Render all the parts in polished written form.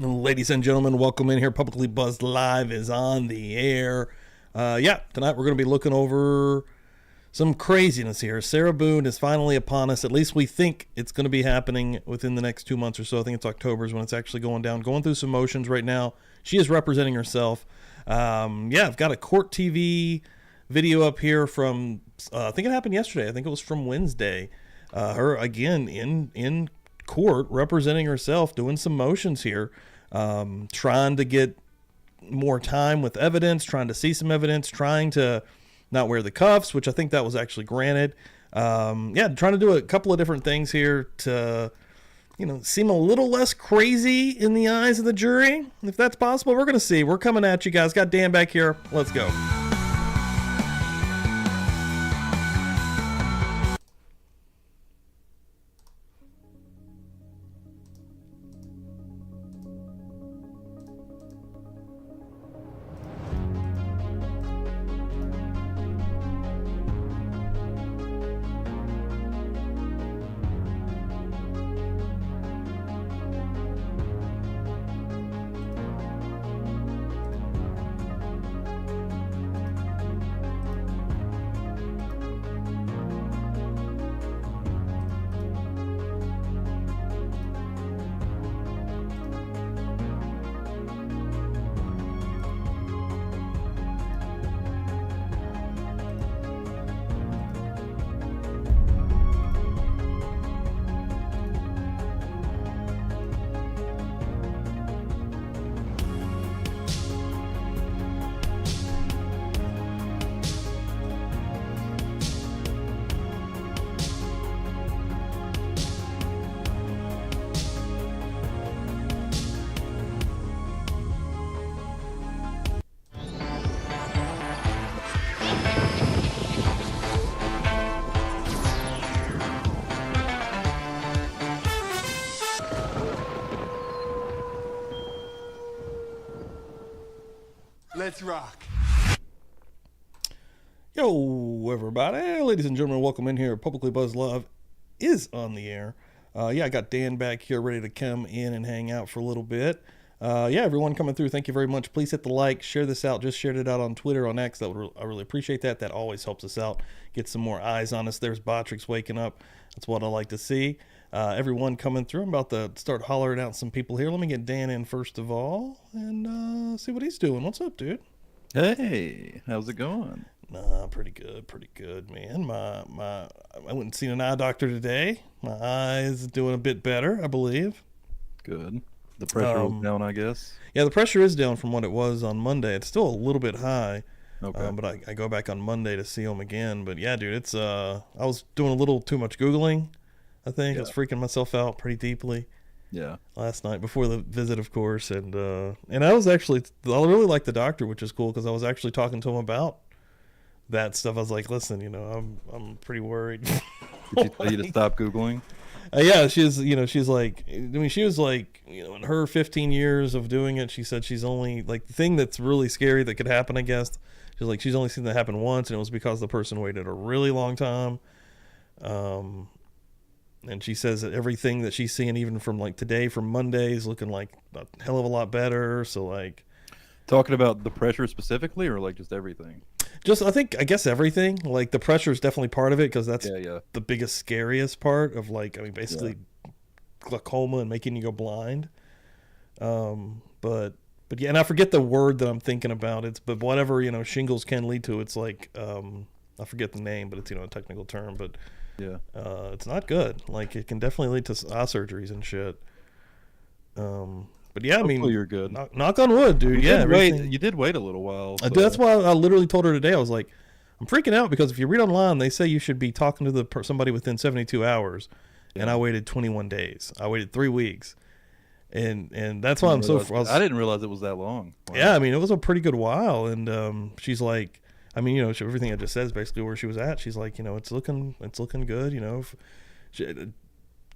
Ladies and gentlemen, welcome in here. Publicly Buzzed Live is on the air. Tonight we're going to be looking over some craziness here. Sarah Boone is finally upon us. At least we think it's going to be happening within the next 2 months or so. I think it's October is when it's actually going down. Going through some motions right now. She is representing herself. I've got a court TV video up here from, I think it happened yesterday. I think it was from Wednesday. Her, again, in court representing herself, doing some motions here, trying to get more time with evidence, trying to see some evidence, trying to not wear the cuffs, which I think that was actually granted. Trying to do a couple of different things here to, seem a little less crazy in the eyes of the jury. If that's possible, we're going to see. We're coming at you guys. Got Dan back here. Let's go. Let's rock. Yo, everybody. Ladies and gentlemen, welcome in here. Publicly Buzzed Live is on the air. I got Dan back here ready to come in and hang out for a little bit. Everyone coming through, thank you very much. Please hit the like, share this out. Just shared it out on Twitter, on X. I really appreciate that. That always helps us out. Get some more eyes on us. There's Botrix waking up. That's what I like to see. Everyone coming through. I'm about to start hollering out some people here. Let me get Dan in first of all and see what he's doing. What's up, dude? Hey, how's it going? Pretty good, man. I went and seen an eye doctor today. My eye is doing a bit better, I believe. Good. The pressure was down, I guess. Yeah, the pressure is down from what it was on Monday. It's still a little bit high. Okay. But I go back on Monday to see him again. But yeah, dude, it's I was doing a little too much Googling, I think. I was freaking myself out pretty deeply. Yeah. Last night before the visit, of course, and I was actually, I really like the doctor, which is cool because I was actually talking to him about that stuff. I was like, listen, I'm pretty worried. Did she tell you to stop Googling? She's like, she was like, in her 15 years of doing it, she said she's only, like, the thing that's really scary that could happen, I guess, she's like, she's only seen that happen once, and it was because the person waited a really long time. And she says that everything that she's seeing, even from like today, from Monday, is looking like a hell of a lot better. So, like, talking about the pressure specifically, or like just everything? I guess everything. Like, the pressure is definitely part of it because that's the biggest, scariest part of, like, basically glaucoma and making you go blind. But yeah, and I forget the word that I'm thinking about. But whatever, shingles can lead to. It's like, I forget the name, but it's, a technical term, but yeah, it's not good. Like, it can definitely lead to eye surgeries and shit. But yeah, hopefully you're good. Knock on wood, dude. You did wait a little while. So. That's why I literally told her today. I was like, I'm freaking out because if you read online, they say you should be talking to somebody within 72 hours, and I waited 21 days. I waited 3 weeks, and that's why I'm so. I didn't realize it was that long. Wow. Yeah, it was a pretty good while, and she's like, everything I just said is basically where she was at. She's like, it's looking good.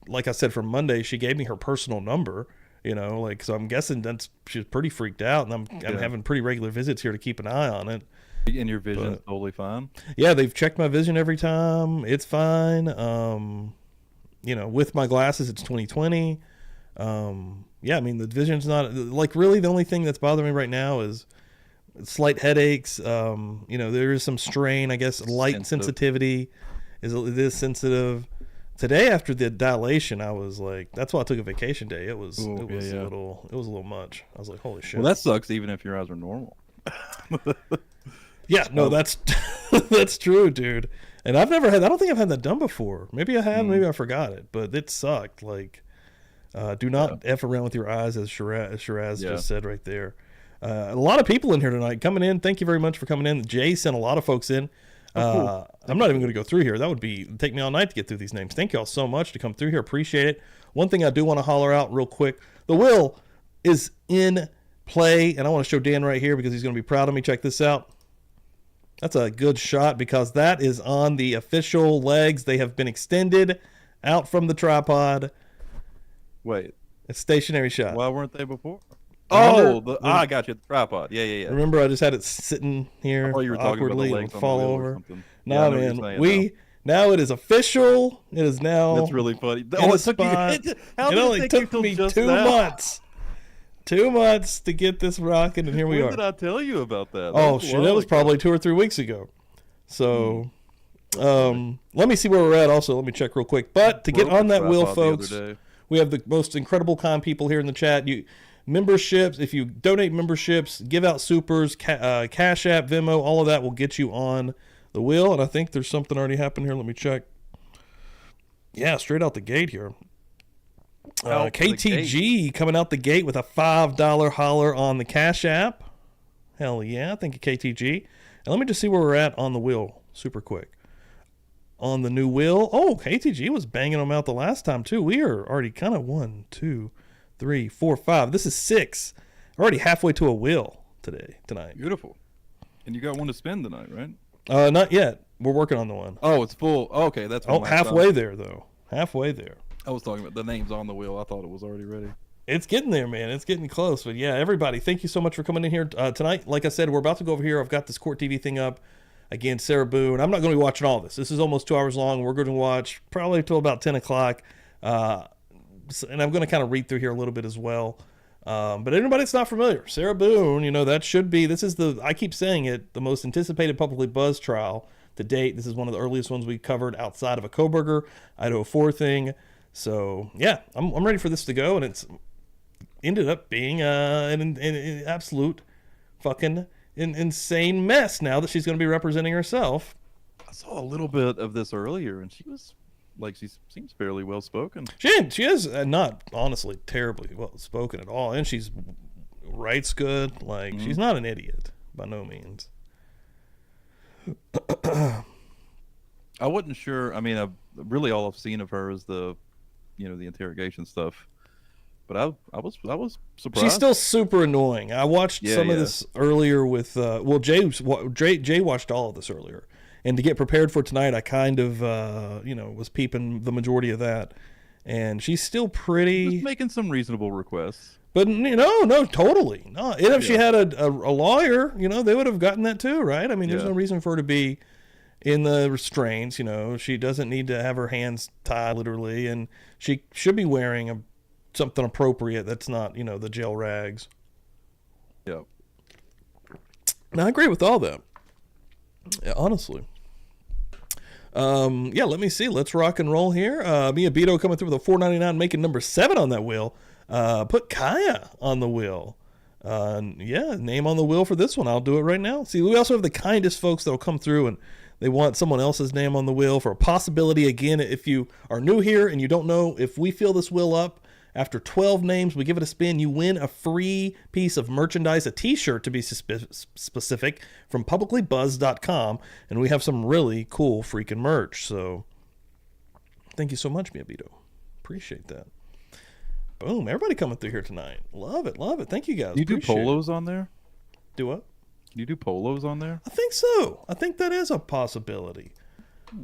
Like I said, from Monday, she gave me her personal number. So I'm guessing she's pretty freaked out, and I'm having pretty regular visits here to keep an eye on it. And your vision's totally fine? Yeah, they've checked my vision every time. It's fine. With my glasses, it's 20/20. Yeah, I mean, the vision's not like really the only thing that's bothering me right now is slight headaches. There is some strain, I guess. Light sensitivity it is sensitive. Today after the dilation, I was like, that's why I took a vacation day. It was a little much. I was like, holy shit. Well, that sucks even if your eyes are normal. Yeah, no, that's that's true, dude. And I don't think I've had that done before. Maybe I have, maybe I forgot it, but it sucked. Like, do not F around with your eyes, as Shiraz just said right there. A lot of people in here tonight coming in. Thank you very much for coming in. Jay sent a lot of folks in. Cool. I'm not even going to go through here. That would take me all night to get through these names. Thank you all so much to come through here. Appreciate it. One thing I do want to holler out real quick. The will is in play, and I want to show Dan right here because he's going to be proud of me. Check this out. That's a good shot because that is on the official legs. They have been extended out from the tripod. Wait. A stationary shot. Why weren't they before? I got you. The tripod. Yeah. Remember, I just had it sitting here you were awkwardly and fall over. No, man. Now it is official. It is now. That's really funny. It only took me 2 months. 2 months to get this rocking, and here we are. When did I tell you about that? Oh, shit. That was probably 2 or 3 weeks ago. So, let me see where we're at also. Let me check real quick. But to get on that wheel, folks, we have the most incredible kind people here in the chat. Memberships, if you donate memberships, give out supers, Cash App, Venmo, all of that will get you on the wheel. And I think there's something already happened here. Let me check. Yeah, straight out the gate here. KTG coming out the gate with a $5 holler on the Cash App. Hell yeah, thank you, KTG. And let me just see where we're at on the wheel super quick. On the new wheel. Oh, KTG was banging them out the last time too. We are already kind of 1, 2, 3, 4, 5. This is 6. Already halfway to a wheel tonight. Beautiful. And you got one to spend tonight, right? Not yet. We're working on the one. Oh, it's full. Oh, okay, that's halfway there though. Halfway there. I was talking about the names on the wheel. I thought it was already ready. It's getting there, man. It's getting close. But yeah, everybody, thank you so much for coming in here tonight. Like I said, we're about to go over here. I've got this Court TV thing up. Again, Sarah Boone. I'm not going to be watching all this. This is almost 2 hours long. We're going to watch probably till about 10 o'clock. And I'm going to kind of read through here a little bit as well. But anybody that's not familiar, Sarah Boone, that should be, I keep saying it, the most anticipated publicly buzzed trial to date. This is one of the earliest ones we covered outside of a Koberger, Idaho 4 thing. So, yeah, I'm ready for this to go. And it's ended up being an absolute fucking insane mess now that she's going to be representing herself. I saw a little bit of this earlier, and she seems fairly well spoken. She is not honestly terribly well spoken at all, and she's writes good. Like she's not an idiot by no means. I wasn't sure. I mean, really all I've seen of her is the interrogation stuff. But I was surprised. She's still super annoying. I watched some of this earlier with Jay watched all of this earlier. And to get prepared for tonight, I kind of, was peeping the majority of that. And she's still pretty... Just making some reasonable requests. But, no, totally. No. And if she had a lawyer, they would have gotten that too, right? I mean, there's no reason for her to be in the restraints, She doesn't need to have her hands tied, literally. And she should be wearing something appropriate that's not, the jail rags. Yeah. Now, I agree with all that. Yeah, honestly. Let me see. Let's rock and roll here. Mia Beto coming through with a $4.99, making number 7 on that wheel. Put Kaya on the wheel. Name on the wheel for this one. I'll do it right now. See, we also have the kindest folks that will come through and they want someone else's name on the wheel for a possibility. Again, if you are new here and you don't know if we fill this wheel up, after 12 names, we give it a spin. You win a free piece of merchandise, a t-shirt to be specific, from PubliclyBuzzed.com. And we have some really cool freaking merch. So thank you so much, Mia Beto. Appreciate that. Boom. Everybody coming through here tonight. Love it. Love it. Thank you guys. You do polos on there? Do what? You do polos on there? I think so. I think that is a possibility.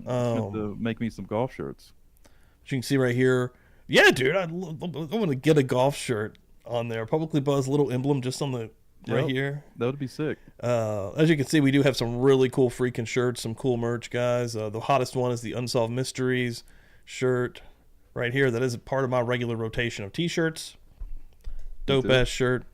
To make me some golf shirts. As you can see right here. Yeah, dude, I want to get a golf shirt on there. Publicly Buzzed little emblem just on the right here. That would be sick. As you can see, we do have some really cool freaking shirts, some cool merch, guys. The hottest one is the Unsolved Mysteries shirt right here that is part of my regular rotation of t-shirts. Dope ass shirt.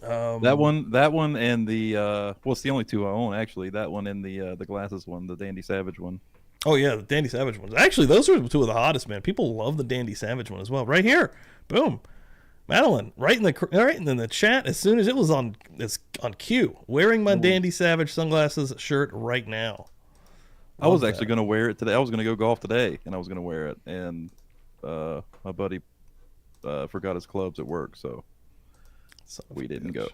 That one, and the well, it's the only two I own actually. That one and the glasses one, the Dandy Savage one. Oh yeah, the Dandy Savage ones. Actually, those are two of the hottest, man. People love the Dandy Savage one as well. Right here, boom, Madeline, right in the chat as soon as it's on cue. Wearing my Dandy Savage sunglasses shirt right now. I was actually going to wear it today. I was going to go golf today, and I was going to wear it, and my buddy forgot his clubs at work, so we didn't go.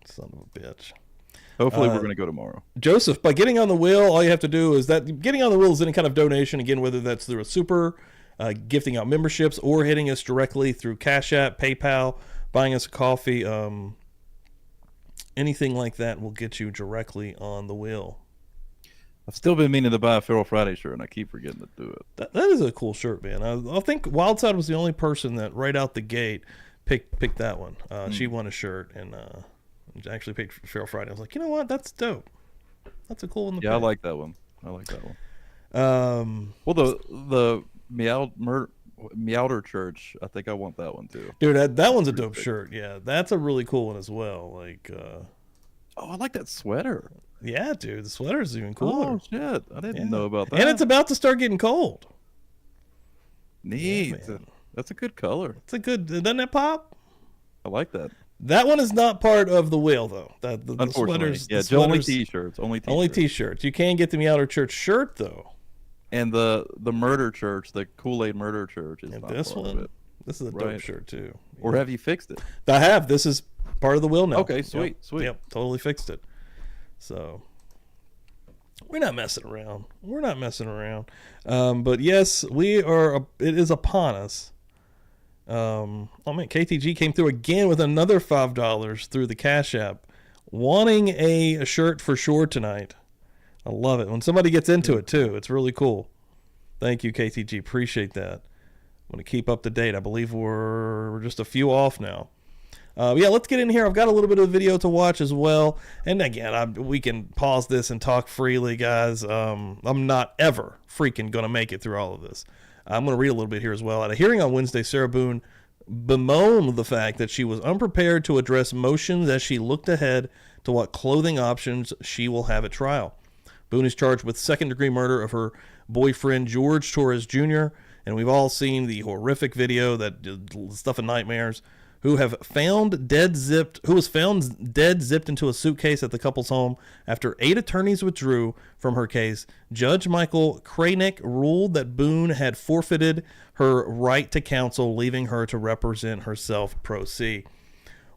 Son of a bitch. Hopefully we're going to go tomorrow. Joseph, by getting on the wheel, all you have to do is that getting on the wheel is any kind of donation, again, whether that's through a super, gifting out memberships, or hitting us directly through Cash App, PayPal, buying us a coffee. Anything like that will get you directly on the wheel. I've still been meaning to buy a Feral Friday shirt, and I keep forgetting to do it. That is a cool shirt, man. I think Wildside was the only person that right out the gate picked that one. She won a shirt and actually picked Feral Friday. I was like, you know what? That's dope. That's a cool one to pick. I like that one. Well, the Meowder Church, I think I want that one too. Dude, that one's a dope shirt. Yeah, that's a really cool one as well. Like, oh, I like that sweater. Yeah, dude, the sweater's even cooler. Oh shit, I didn't know about that. And it's about to start getting cold. Neat. Yeah, that's a good color. It's a good. Doesn't it pop? I like that. That one is not part of the wheel though. The sweaters. Yeah, only t-shirts. Only t-shirts. You can get the Meowder Church shirt though. And the Murder Church, the Kool-Aid Murder Church, is not this part one. of it. This is a dope shirt too. Or have you fixed it? I have. This is part of the wheel now. Okay, sweet. Yep, totally fixed it. So we're not messing around. But yes, we are. It is upon us. Oh man, KTG came through again with another $5 through the Cash App, wanting a shirt for sure tonight. I love it when somebody gets into it too. It's really cool. Thank you, KTG. Appreciate that. I'm going to keep up to date. I believe we're just a few off now. Yeah, let's get in here. I've got a little bit of video to watch as well. And again, we can pause this and talk freely, guys. I'm not ever freaking going to make it through all of this. I'm going to read a little bit here as well. At a hearing on Wednesday, Sarah Boone bemoaned the fact that she was unprepared to address motions as she looked ahead to what clothing options she will have at trial. Boone is charged with second-degree murder of her boyfriend, George Torres Jr., and we've all seen the horrific video that stuff of nightmares, who was found dead zipped into a suitcase at the couple's home after 8 attorneys withdrew from her case. Judge Michael Kranick ruled that Boone had forfeited her right to counsel, leaving her to represent herself pro se.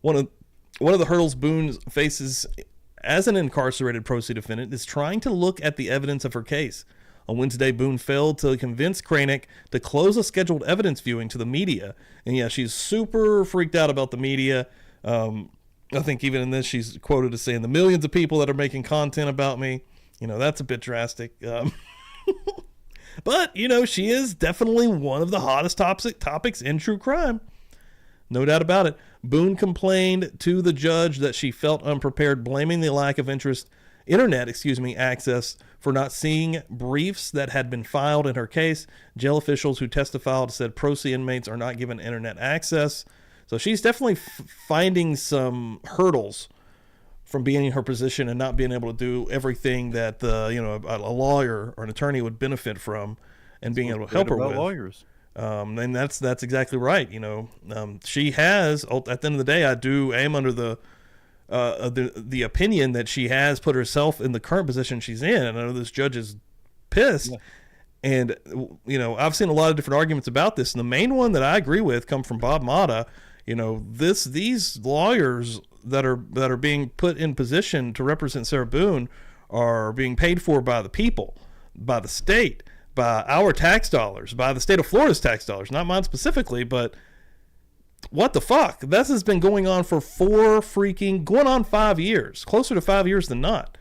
One of the hurdles Boone faces as an incarcerated pro se defendant is trying to look at the evidence of her case. On Wednesday, Boone failed to convince Kranick to close a scheduled evidence viewing to the media. And yeah, she's super freaked out about the media. I think even in this, she's quoted as saying, the millions of people that are making content about me, that's a bit drastic. But, she is definitely one of the hottest topics in true crime. No doubt about it. Boone complained to the judge that she felt unprepared, blaming the lack of internet access for not seeing briefs that had been filed in her case. Jail officials who testified said pro se inmates are not given internet access. So she's definitely finding some hurdles from being in her position and not being able to do everything that a lawyer or an attorney would benefit from, and being able to help her with. Lawyers. And that's exactly right. She has, at the end of the day, I am under the opinion that she has put herself in the current position she's in. And I know this judge is pissed. Yeah. And, I've seen a lot of different arguments about this. And the main one that I agree with come from Bob Mata. These lawyers that are being put in position to represent Sarah Boone are being paid for by the people, by the state, by our tax dollars, by the state of Florida's tax dollars, not mine specifically, but what the fuck? This has been going on for 5 years, closer to 5 years than not.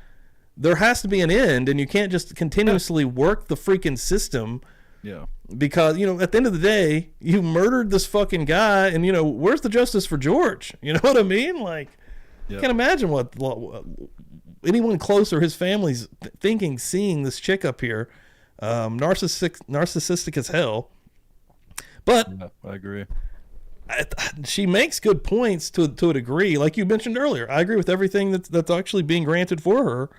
There has to be an end, and you can't just continuously work the freaking system. Yeah. Because, at the end of the day, you murdered this fucking guy, and, where's the justice for George? You know what I mean? Like, I can't imagine what anyone close or his family's thinking, seeing this chick up here, narcissistic as hell, But Yeah, I agree. she makes good points to a degree, like you mentioned earlier. I agree with everything that's actually being granted for her.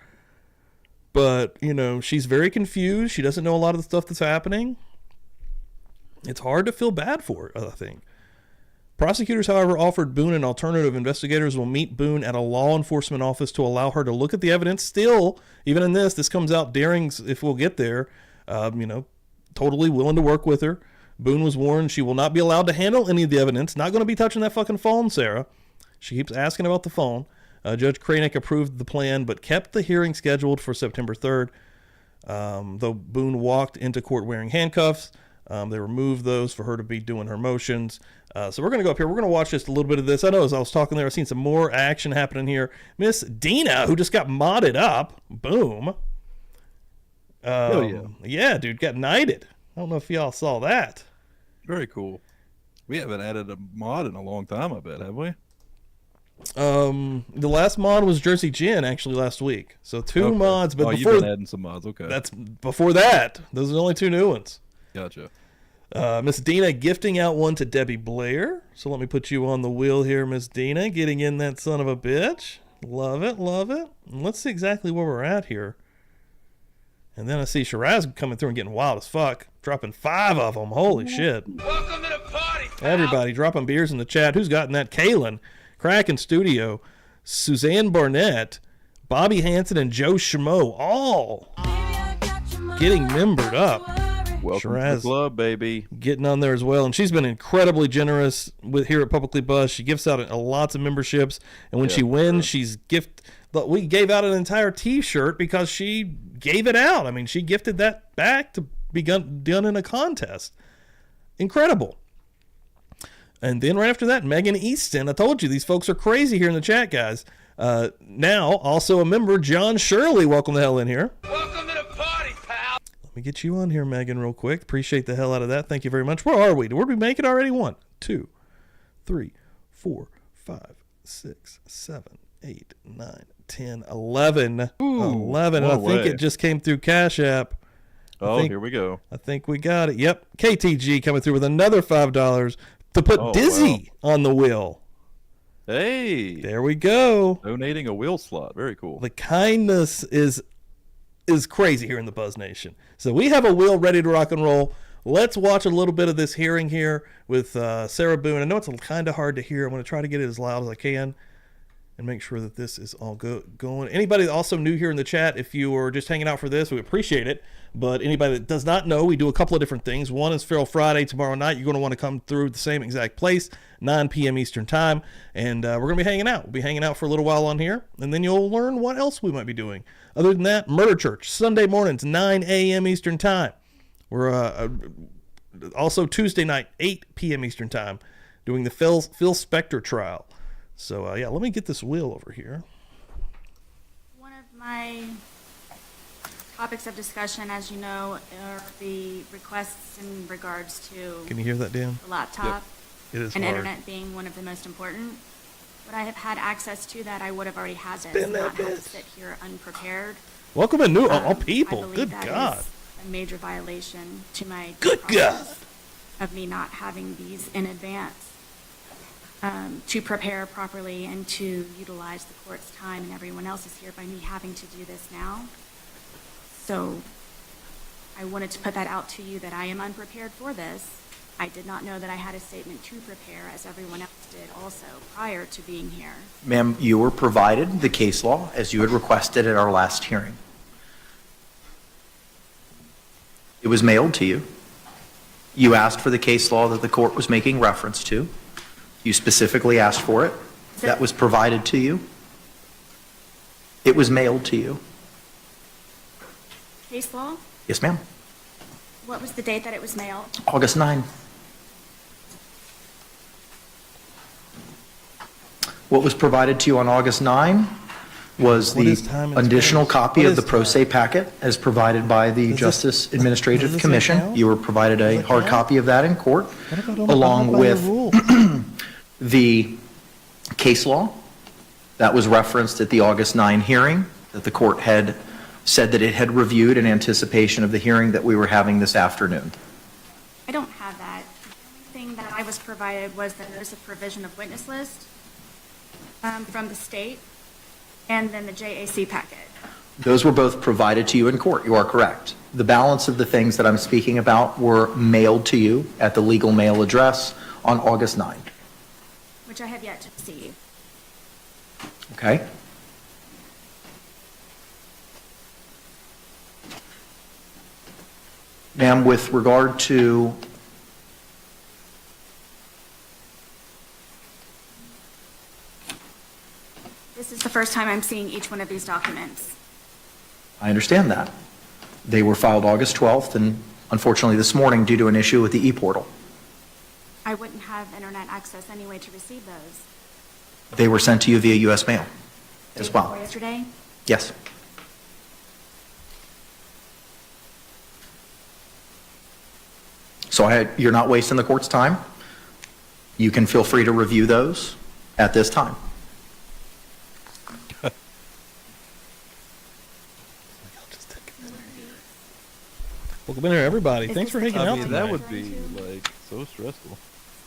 But, you know, she's very confused. She doesn't know a lot of the stuff that's happening. It's hard to feel bad for her, I think. Prosecutors, however, offered Boone an alternative. Investigators will meet Boone at a law enforcement office to allow her to look at the evidence. Still, even in this comes out daring if we'll get there. You know, totally willing to work with her. Boone was warned she will not be allowed to handle any of the evidence. Not going to be touching that fucking phone, Sarah. She keeps asking about the phone. Judge Kranick approved the plan, but kept the hearing scheduled for September 3rd. Though Boone walked into court wearing handcuffs, they removed those for her to be doing her motions. So we're going to go up here. We're going to watch just a little bit of this. I know as I was talking there, I've seen some more action happening here. Miss Dina, who just got modded up. Boom. Yeah, dude, got knighted. I don't know if y'all saw that. Very cool. We haven't added a mod in a long time, I bet, have we? The last mod was Jersey Gin actually last week. So two mods, but before you've been adding some mods. Okay. That's before that. Those are the only two new ones. Gotcha. Miss Dina gifting out one to Debbie Blair. So let me put you on the wheel here, Miss Dina, getting in that son of a bitch. Love it, love it. And let's see exactly where we're at here. And then I see Shiraz coming through and getting wild as fuck, dropping 5 of them. Holy shit! Welcome to the party, pal. Everybody dropping beers in the chat. Who's gotten that? Kaylin, Kraken Studio, Suzanne Barnett, Bobby Hansen, and Joe Schmo, all getting membered up. Welcome to Shiraz the club, baby. getting on there as well, and she's been incredibly generous with here at Publicly Buzzed. She gives out lots of memberships, and when she wins, she's we gave out an entire T-shirt because she gave it out. I mean, she gifted that back to be done in a contest. Incredible. And then right after that, Megan Easton. I told you these folks are crazy here in the chat, guys. Now also a member, John Shirley. Welcome the hell in here. Welcome to the party, pal. Let me get you on here, Megan, real quick. Appreciate the hell out of that. Thank you very much. Where are we? Where did we make it already? 1, 2, 3, 4, 5, 6, 7, 8, 9, 10, 11. Ooh, 11. And I think it just came through Cash App. Here we go. I think we got it. Yep. KTG coming through with another $5 to put Dizzy on the wheel. Hey. There we go. Donating a wheel slot. Very cool. The kindness is crazy here in the Buzz Nation. So we have a wheel ready to rock and roll. Let's watch a little bit of this hearing here with Sarah Boone. I know it's kind of hard to hear. I'm going to try to get it as loud as I can and make sure that this is all going. Anybody also new here in the chat, if you are just hanging out for this, we appreciate it. But anybody that does not know, we do a couple of different things. One is Feral Friday tomorrow night. You're going to want to come through the same exact place, 9 p.m. Eastern time. And we're going to be hanging out. We'll be hanging out for a little while on here. And then you'll learn what else we might be doing. Other than that, Murder Church, Sunday mornings, 9 a.m. Eastern time. We're also Tuesday night, 8 p.m. Eastern time, doing the Phil Spector trial. So, let me get this wheel over here. One of my topics of discussion, as you know, are the requests in regards to Can you hear that, Dan? the laptop It is and hard. internet being one of the most important. Would I have had access to that, I would have already had it, Spin and that not have bitch. to sit here unprepared. Welcome to new all I people. believe Good that God. is a major violation to my due Good process of me not having these in advance. To prepare properly and to utilize the court's time and everyone else's here by me having to do this now. So I wanted to put that out to you that I am unprepared for this. I did not know that I had a statement to prepare, as everyone else did also, prior to being here. Ma'am, you were provided the case law as you had requested at our last hearing. It was mailed to you. You asked for the case law that the court was making reference to. You specifically asked for it. That was provided to you. It was mailed to you. Case law? Yes, ma'am. What was the date that it was mailed? August 9. What was provided to you on August 9 was What the is time and additional space? copy What of the is pro se time? packet as provided by the Does Justice does Administrative this Commission. count? You were provided a Does it hard count? copy of that in court, What if I don't along abide by your with rule? the case law that was referenced at the August 9 hearing that the court had said that it had reviewed in anticipation of the hearing that we were having this afternoon. I don't have that. thing that I was provided was the notice of provision of witness list from the state, and then the JAC packet. Those were both provided to you in court. You are correct. The balance of the things that I'm speaking about were mailed to you at the legal mail address on August 9th. Which I have yet to receive. Okay? Ma'am, with regard to This is the first time I'm seeing each one of these documents. I understand that. They were filed August 12th, and unfortunately this morning, due to an issue with the e-portal, I wouldn't have internet access anyway to receive those. they were sent to you via U.S. mail as Day well. before yesterday? Yes. So you're not wasting the court's time. You can feel free to review those at this time. Welcome in here, everybody. Is Thanks this for the hanging I out mean, tonight. that would be like so stressful.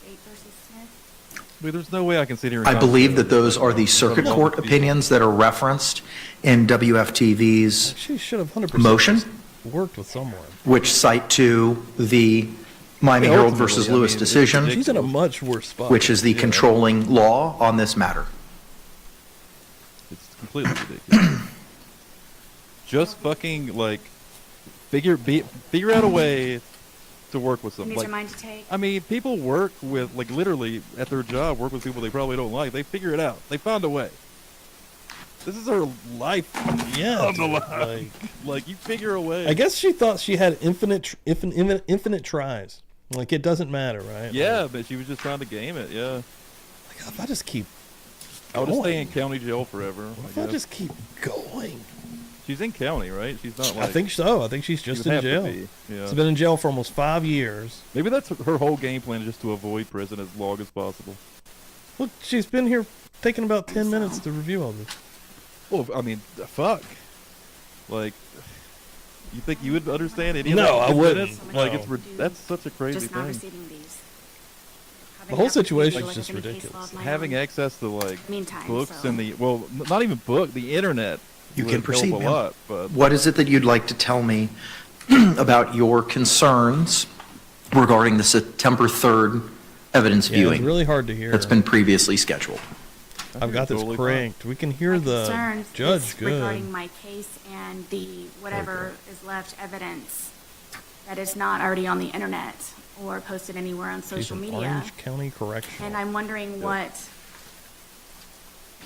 State versus Smith? I mean, there's no way I can sit here and I believe concentrate that those are the circuit on court people. opinions that are referenced in WFTV's, She should have 100% Motion? just worked with someone. which cite to the Miami Yeah, Herald ultimately, versus I mean, Lewis it's decision, ridiculous. She's in a much worse spot. which is the controlling law on this matter. It's completely ridiculous. Just fucking like figure out a way to work with You them. need Like, your mind to take? I mean, people work with like literally at their job work with people they probably don't like. They figure it out. They find a way. This is her life. Yeah, on the dude, line. Like you figure a way. I guess she thought she had infinite tries. Like, it doesn't matter, right? Yeah, Like, but she was just trying to game it. Yeah. if I just keep I would just stay going, in county jail forever. if I just keep going. She's in county, right? She's not like. I think so. I think she's she just would in have to jail. be, yeah. She's been in jail for almost 5 years. Maybe that's her whole game plan, just to avoid prison as long as possible. Look, she's been here taking about 10 minutes to review all this. Well, I mean, fuck. Like, you think you would understand any of No, that? I wouldn't. Like, No. it's that's such a crazy Just not thing. receiving these. The whole situation Having is just access to a case ridiculous. law of my Having own. access to like Meantime, books so- and the not even book, the internet. You would can help proceed, a ma'am. lot, but What is it that you'd like to tell me about your concerns regarding the September 3rd evidence Yeah, it's viewing really hard to hear. that's been previously scheduled? I've got this Totally fine. cranked. We can hear My the concern judge is good. regarding my case and the whatever is left evidence that is not already on the internet or posted anywhere on She's social in media. Orange County Correctional. And I'm wondering what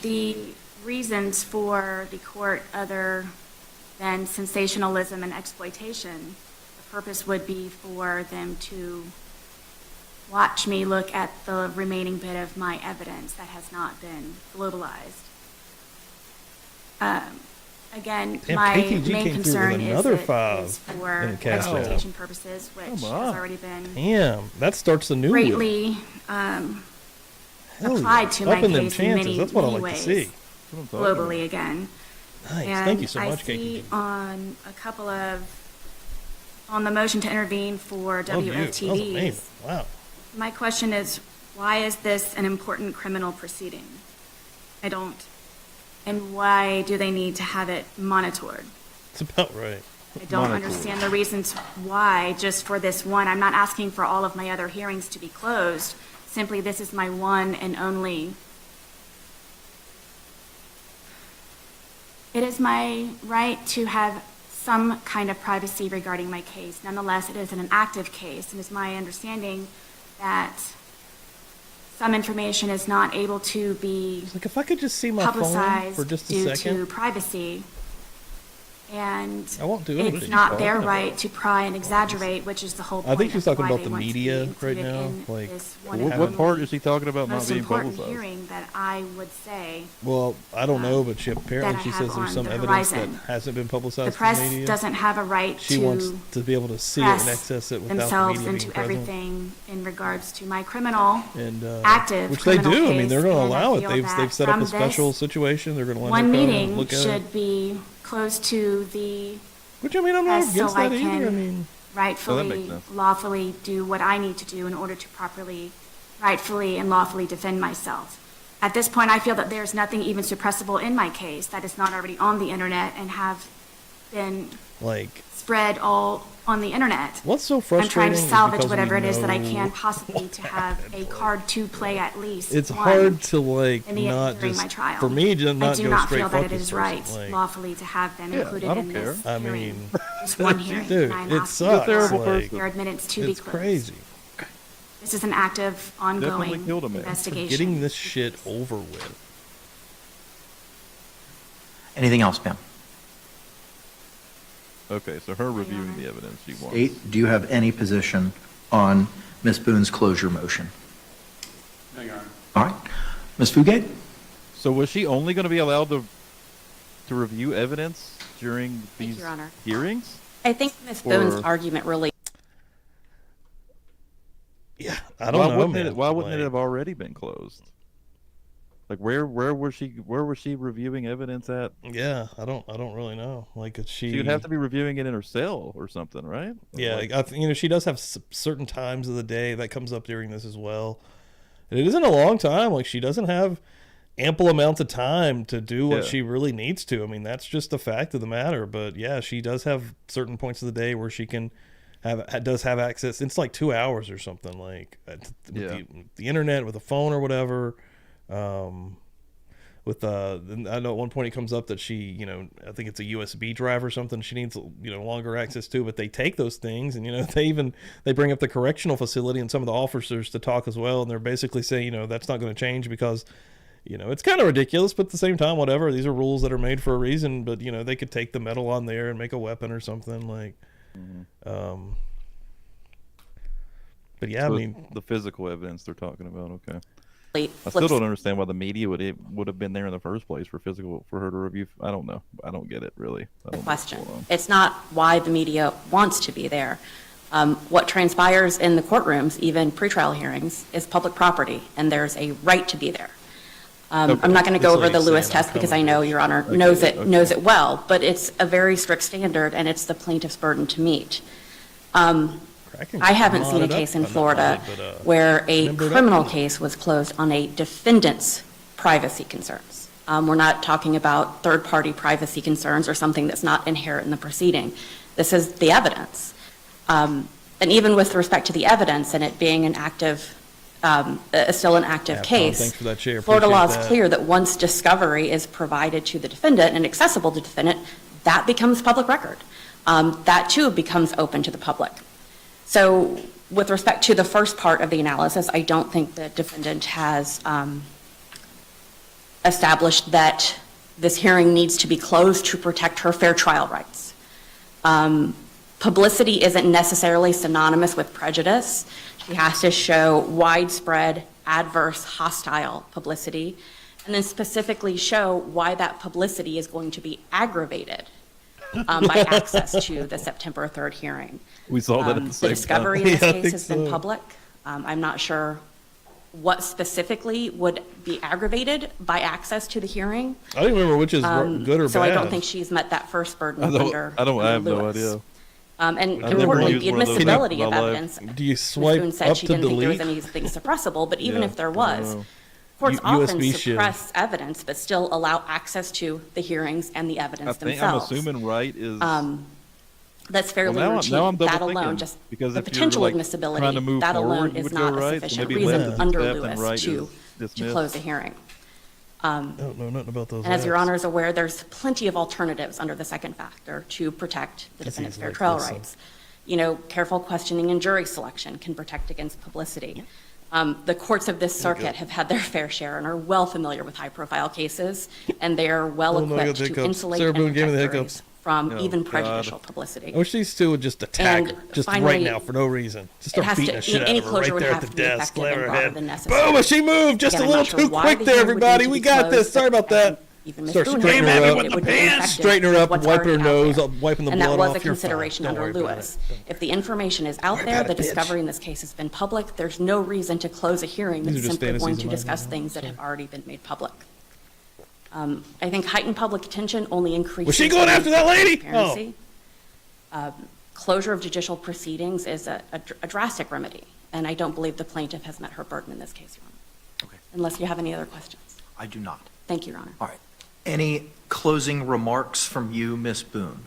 the reasons for the court, other than sensationalism and exploitation, the purpose would be for them to watch me look at the remaining bit of my evidence that has not been globalized. Again, Damn, my KTG main came through with concern is another it 5 is for in the cash out. exploitation purposes, which has Come on. already been Damn, that starts the new wheel. greatly Hell applied to my Upping them case in chances. many, That's what I many like to ways. see. That's what I'm talking about. Globally again. Nice. And Thank you so much, I see KTG. on a couple of, on the motion to intervene for Love you. That was amazing. WFTVs, Wow. my question is, why is this an important criminal proceeding? I don't. And why do they need to have it monitored? It's about right. I don't Monitored. understand the reasons why, just for this one. I'm not asking for all of my other hearings to be closed. Simply, this is my one and only. It is my right to have some kind of privacy regarding my case. Nonetheless, it is an active case, and it's my understanding that some information is not able to be Like, if I could just see my phone publicized for just a due to second. privacy. And I won't do it's anything. not their Talking right about. to pry and exaggerate, which is the whole I point think she's of talking why about they the want to media be right included now, in like, this one What, and what part only is he talking about not most being important publicized? hearing that I would say. Well, I don't know, but she apparently that I she have says there's on some the evidence horizon. that hasn't been publicized The to press the media. doesn't have a right She wants to to be able to see it and press access it without the themselves media into being present. everything in regards to my criminal, And active which they criminal do. I mean, they're case, going to and I allow it. feel They've that set up a from special this situation. They're going to let one her come and meeting look at should it. be close to the Which I mean, I'm not so against I that either. I can mean, rightfully, sense. lawfully do what I need to do in order to properly, rightfully, and lawfully defend myself. At this point, I feel that there's nothing even suppressible in my case that is not already on the internet and have been Like, spread all on the internet. what's so I'm frustrating trying to is salvage because whatever we it is that I know- can possibly to have a card to play at least. It's one hard to like in the not during just my trial. for me to not I do go not straight feel fuck that it this is person. right Like, lawfully to have them Yeah, included I don't in care. this I hearing. mean, Just one hearing. dude, and I'm it asking sucks. for terrible Like, person. Your minutes to be it's closed. crazy. This is an active, ongoing killed a man. investigation. Getting this shit over with. Anything else, Pam? Okay, so her reviewing the evidence she wants. State, do you have any position on Ms. Boone's closure motion? No, Your Honor. All right. Ms. Fugate? So was she only going to be allowed to review evidence during Thank these you, Your Honor. hearings? I think Ms. Boone's Or- argument really Yeah, I don't know, man. Why wouldn't Like, it have already been closed? Like where was she reviewing evidence at? Yeah, I don't really know. Like, she She would have to be reviewing it in her cell or something, right? Or Yeah, like- she does have certain times of the day that comes up during this as well. And it isn't a long time. Like, she doesn't have ample amounts of time to do what Yeah. she really needs to. I mean, that's just the fact of the matter. But yeah, she does have certain points of the day where she can does have access. It's like 2 hours or something, like with the internet, with a phone or whatever. I know at one point it comes up that she, I think it's a USB drive or something she needs, longer access to, but they take those things and, they bring up the correctional facility and some of the officers to talk as well. And they're basically saying, that's not going to change because, it's kind of ridiculous, but at the same time, whatever, these are rules that are made for a reason, but, they could take the metal on there and make a weapon or something like, but yeah, So I mean, the physical evidence they're talking about. Okay. I still flips don't understand why the media would have been there in the first place for her to review. I don't know. I don't get it really. I the don't know question. what's going on. It's not why the media wants to be there. What transpires in the courtrooms, even pretrial hearings, is public property, and there's a right to be there. I'm not going to go This over the lady's Lewis saying I'm test because I coming. know Your Honor knows it well, but it's a very strict standard, and it's the plaintiff's burden to meet. I haven't seen a case in Florida where a remember that criminal one. case was closed on a defendant's privacy concerns. We're not talking about third-party privacy concerns or something that's not inherent in the proceeding. This is the evidence. And even with respect to the evidence and it being an active, still an active Yeah, Tom, case, thanks for that share. Florida law is Appreciate that. clear that once discovery is provided to the defendant and accessible to the defendant, that becomes public record. That too becomes open to the public. So with respect to the first part of the analysis, I don't think the defendant has established that this hearing needs to be closed to protect her fair trial rights. Publicity isn't necessarily synonymous with prejudice. She has to show widespread, adverse, hostile publicity, and then specifically show why that publicity is going to be aggravated by access to the September 3rd hearing. We saw that at the The same discovery time. in this Yeah, I case think has been so. public. I'm not sure what specifically would be aggravated by access to the hearing. I don't remember which is good or So bad. I don't think she's met that first burden I under have no Lewis. idea. And I've never importantly, used the one of those admissibility in of my life. evidence. Do you Ms. swipe Boone said up she to didn't think there was delete? anything suppressible, but even Yeah, if there I don't was, know. courts often USB shield. suppress evidence, but still allow access to the hearings and the evidence I'm themselves. assuming right is. That's fairly Well, routine. now I'm double That alone, thinking, just because the if you're, potential like, admissibility, trying to move that forward, alone you is would go not a right, so sufficient maybe reason left is under left and Lewis right to is dismissed. close a hearing. I don't know nothing about those. And as your apps. honor is aware, there's plenty of alternatives under the second factor to protect the This defendant's is fair like trial this, rights. Careful questioning and jury selection can protect against publicity. The courts of this circuit have had their fair share and are well familiar with high-profile cases, and they are well Oh, no, I got equipped the to hiccups. insulate Sarah and Boone gave me protect the juries hiccups. from Oh, even God. prejudicial publicity. I wish these two would just attack And her, just right finally, now for no reason. Just it start has beating to- the shit out any of her closure right would there at have the to be desk. effective Slam and her broader head. than necessary. Boom! She moved just Again, a I'm little not sure too why quick the there, hearing would need everybody. to We be got closed, this. Sorry but about that. even Ms. Start Boone straightening had her said up. it would be effective Straightening her up, with what's wiping her already out nose, there. wiping the And blood that was off. a You're fine. consideration Don't under worry about Lewis. it. If the information is out worry there, about the it, bitch. discovery in this case has been public, there's no reason to close a hearing These are that's just simply going fantasies to of mine, discuss man. things that Sorry. have already been made public. I think heightened public attention only increases. Was she going the after need that for lady? transparency. closure of judicial proceedings is a drastic remedy, and I don't believe the plaintiff has met her burden in this case, Your Honor. Okay. Unless you have any other questions. I do not. Thank you, Your Honor. All right. Any closing remarks from you, Ms. Boone?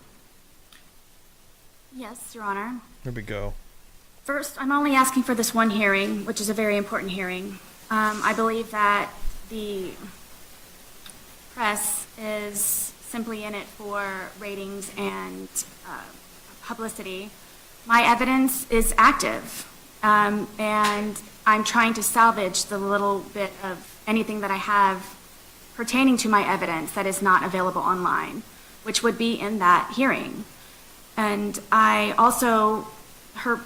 Yes, Your Honor. Here we go. First, I'm only asking for this one hearing, which is a very important hearing. I believe that the press is simply in it for ratings and publicity. My evidence is active, and I'm trying to salvage the little bit of anything that I have pertaining to my evidence that is not available online, which would be in that hearing. And I also heard,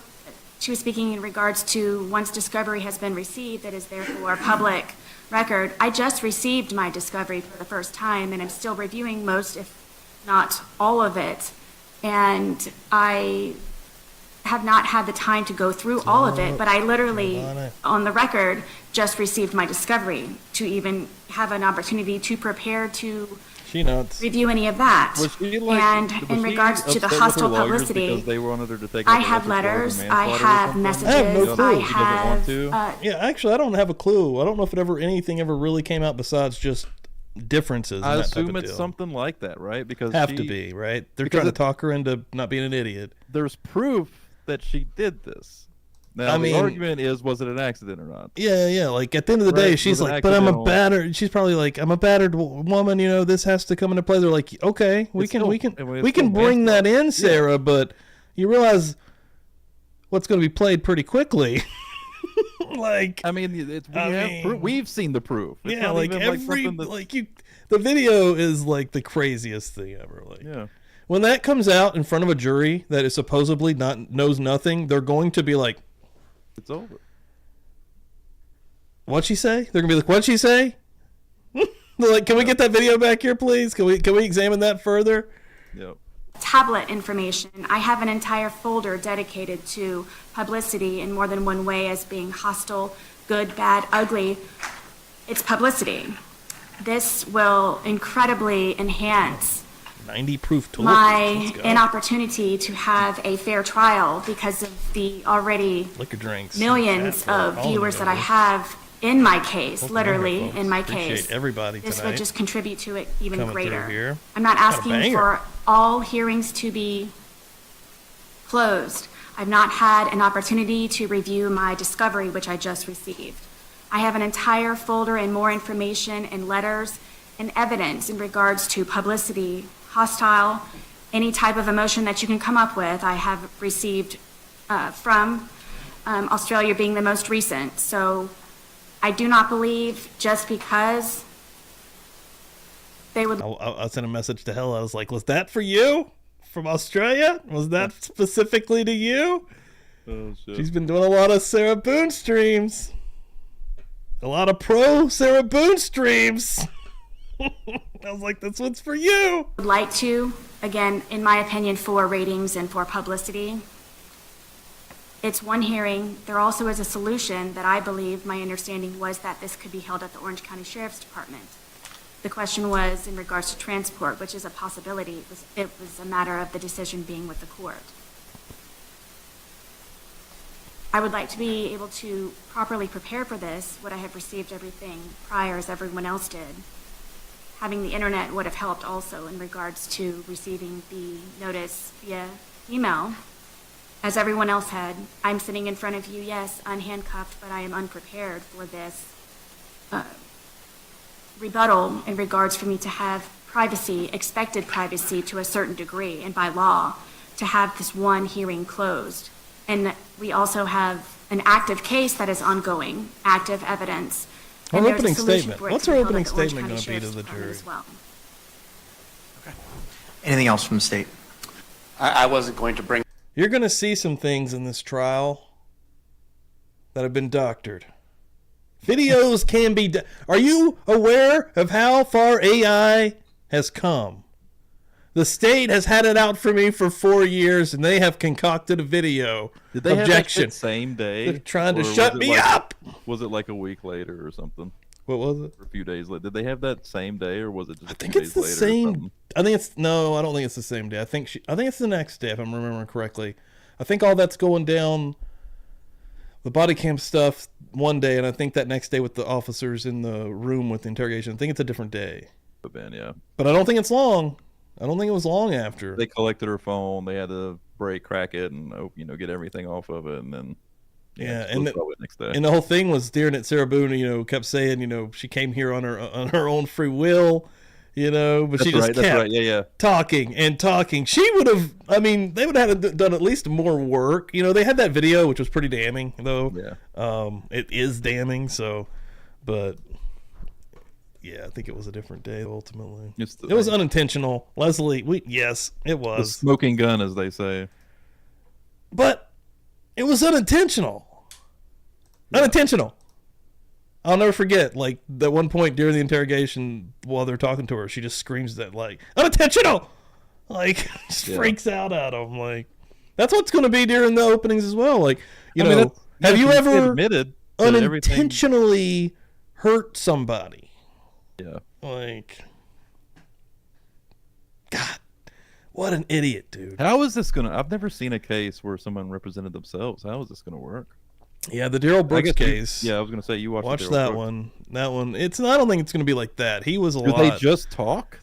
she was speaking in regards to once discovery has been received, that is therefore public record. I just received my discovery for the first time, and I'm still reviewing most, if not all of it. And I have not had the time to go through all of it, but I literally, on the record, just received my discovery to even have an opportunity to prepare to She notes. review any of that. Was she like, And was in she regards to the upset with her hostile lawyers publicity, because they wanted her to take I like, have electric letters, charge or I manslaughter or have something? messages, I have no clue. I She doesn't want have, to? Yeah, actually, I don't have a clue. I don't know if anything ever really came out besides just differences. I and that type assume of it's deal. something like that, right? Because Have to be, right? They're because trying to it- talk her into not being an idiot. there's proof that she did this. Now I the mean- argument is, was it an accident or not? Yeah. Like at the end of the day, Right, she's was it like, "But I'm a accidental? battered." She's probably like, "I'm a battered woman." You know, this has to come into play. They're like, "Okay, we It's can, still- we can, I mean, it's we can still bring that manslaughter. in, Sarah." But you realize what's going to be played pretty quickly. Like, I mean, we've seen the proof. It's yeah, not like even, every something that's- like you, the video is like the craziest thing ever. Like, yeah. when that comes out in front of a jury that is supposedly knows nothing, they're going to be like, It's over. "What'd she say?" They're gonna be like, "What'd she say?" They're like, "Can we get that video back here, please? Can we examine that further?" Yep. tablet information. I have an entire folder dedicated to publicity in more than one way as being hostile, good, bad, ugly. It's publicity. This will incredibly enhance 90 proof tool. my inopportunity to have a fair trial because of the already Liquor drinks. millions Chat, of all you viewers that I guys. have in my case, Welcome literally in here, folks. in my Appreciate case. everybody This tonight would just contribute to it even coming through greater. here. I'm not Got a asking banger. for all hearings to be closed. I've not had an opportunity to review my discovery, which I just received. I have an entire folder and more information and letters and evidence in regards to publicity, hostile, any type of emotion that you can come up with, I have received from Australia being the most recent. So I do not believe just because they would I'll send a message to Hella. I was like, "Was that for you from Australia? Was that specifically to you?" Oh, shit. She's been doing a lot of Sarah Boone streams. A lot of pro Sarah Boone streams. I was like, "This one's for you." would like to, again, in my opinion, for ratings and for publicity. It's one hearing. There also is a solution that I believe, my understanding was that this could be held at the Orange County Sheriff's Department. The question was in regards to transport, which is a possibility. It was a matter of the decision being with the court. I would like to be able to properly prepare for this. Would I have received everything prior as everyone else did? Having the internet would have helped also in regards to receiving the notice via email, as everyone else had. I'm sitting in front of you, yes, unhandcuffed, but I am unprepared for this rebuttal in regards for me to have privacy, expected privacy to a certain degree, and by law, to have this one hearing closed. And we also have an active case that is ongoing, active evidence. Her And there's a opening solution statement. for it What's to her be held opening at the Orange statement County gonna be to Sheriff's the Department jury? as well. Anything else from the state? I wasn't going to bring You're going to see some things in this trial that have been doctored. Videos can be... Are you aware of how far AI has come? The state has had it out for me for 4 years, and they have concocted a video Did they objection. have that shit same day? They're trying to Or was shut it me like- up. Was it like a week later or something? What was it? A few days later. Did they have that same day, or was it just I a think few it's days the later or same. something? I think it's no. I don't think it's the same day. I think it's the next day if I'm remembering correctly. I think all that's going down. The body cam stuff one day, and I think that next day with the officers in the room with the interrogation. I think it's a different day. But Ben, yeah. But I don't think it's long. I don't think it was long after. They collected her phone. They had to crack it, and get everything off of it, and then Yeah, and the next day. And the whole thing was staring at Sarah Boone. Kept saying, she came here on her own free will. But she just kept talking and talking. She would have. I mean, they would have done at least more work. They had that video, which was pretty damning, though. Yeah. It is damning. So, but yeah, I think it was a different day ultimately. It was unintentional, Leslie. Yes, it was the smoking gun, as they say. But it was unintentional. Unintentional. I'll never forget, like, that one point during the interrogation while they're talking to her, she just screams that, like, unintentional! Like, just freaks out at him. Like, that's what's going to be during the openings as well. Like, have you ever unintentionally hurt somebody? Yeah. Like, God, what an idiot, dude. How is this going to... I've never seen a case where someone represented themselves. How is this going to work? Yeah, the Darrell Brooks case. I was going to say, you watched that one. That one. I don't think it's going to be like that. He was a lot. Did they just talk?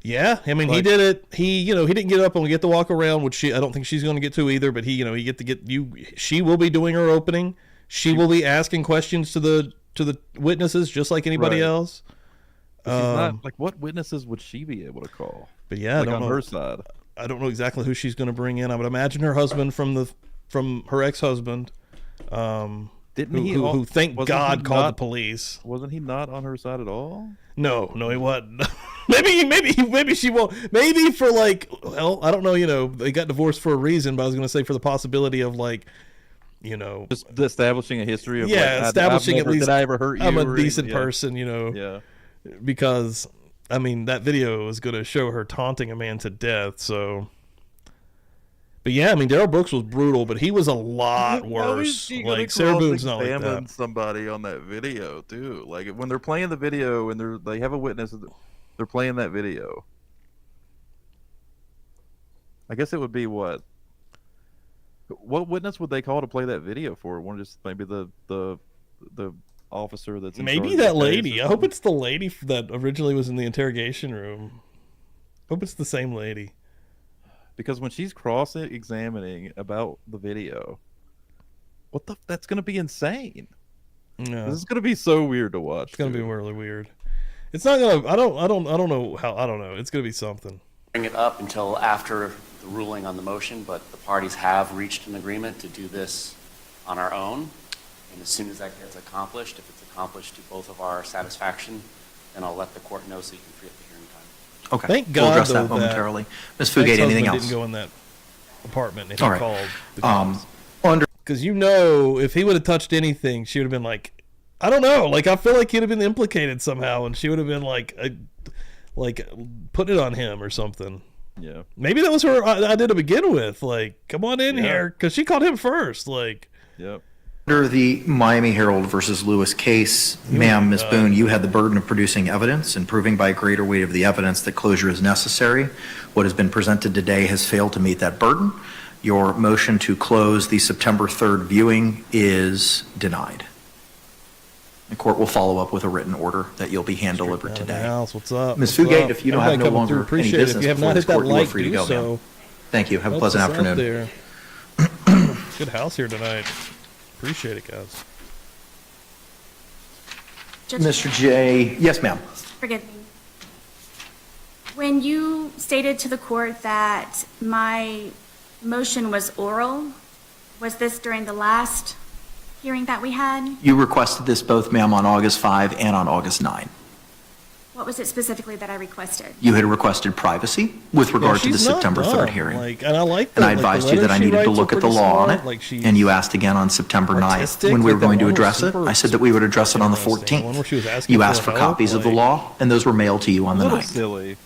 Yeah, I mean, he did it. He didn't get up and get to walk around, which I don't think she's going to get to either. But he she will be doing her opening. She will be asking questions to the witnesses, just like anybody else. She's not, what witnesses would she be able to call? But yeah, I don't know. Her side. I don't know exactly who she's going to bring in. I would imagine her husband from her ex-husband. Who thank God called the police. Wasn't he not on her side at all? No, he wasn't. maybe she won't. Maybe for I don't know. They got divorced for a reason, but I was going to say for the possibility of just establishing a history of establishing at least did I ever hurt you? I'm a decent person, Yeah. Because I mean that video is going to show her taunting a man to death. So. But yeah, I mean, Darrell Brooks was brutal, but he was a lot worse. Like, Sarah Boone's not like that. Somebody on that video, too. Like, when they're playing the video and they have a witness, they're playing that video. I guess it would be what? What witness would they call to play that video for? One just maybe the officer that's in maybe that lady. I hope it's the lady that originally was in the interrogation room. Hope it's the same lady. Because when she's cross-examining about the video, that's going to be insane. No. This is going to be so weird to watch. It's going to be really weird. It's not going to, I don't know how, I don't know. It's going to be something. Bring it up until after the ruling on the motion, but the parties have reached an agreement to do this on our own. And as soon as that gets accomplished, if it's accomplished to both of our satisfaction, then I'll let the court know so you can free up the hearing time. Okay. Thank God, we'll address though, that momentarily. Ms. Fugate, anything else? Didn't go in that apartment if All he right. called the cops. Under Because if he would have touched anything, she would have been like, I don't know. Like, I feel like he'd have been implicated somehow, and she would have been like put it on him or something. Yeah. Maybe that was her idea to begin with. Like, come on in here, because she called him first. Like, Yep. Under the Miami Herald versus Lewis case, ma'am, Ms. Boone, you had the burden of producing evidence and proving by greater weight of the evidence that closure is necessary. What has been presented today has failed to meet that burden. Your motion to close the September 3rd viewing is denied. The court will follow up with a written order that you'll be hand-delivered today. House, what's up? Ms. What's Fugate, up? if you don't Everybody have no coming through, longer any appreciate it. If business you have before not this hit that court, you are like, free to do go, so. ma'am. Thank you. Have a Help pleasant us out afternoon. there. Good house here tonight. Appreciate it, guys. Mr. J. Yes, ma'am. Forgive me. When you stated to the court that my motion was oral, was this during the last hearing that we had? You requested this both, ma'am, on August 5 and on August 9. What was it specifically that I requested? You had requested privacy with regard to the she's not September 3rd dumb. hearing. And I like that. And I advised you that I needed to look at the law on it, and you asked again on September 9th artistic, when we were like that going to one was address it. super I said that we would address it on the interesting. One where she was 14th. asking You for asked for help, copies of the like- law, and those were mailed to you on A the little 9th. silly,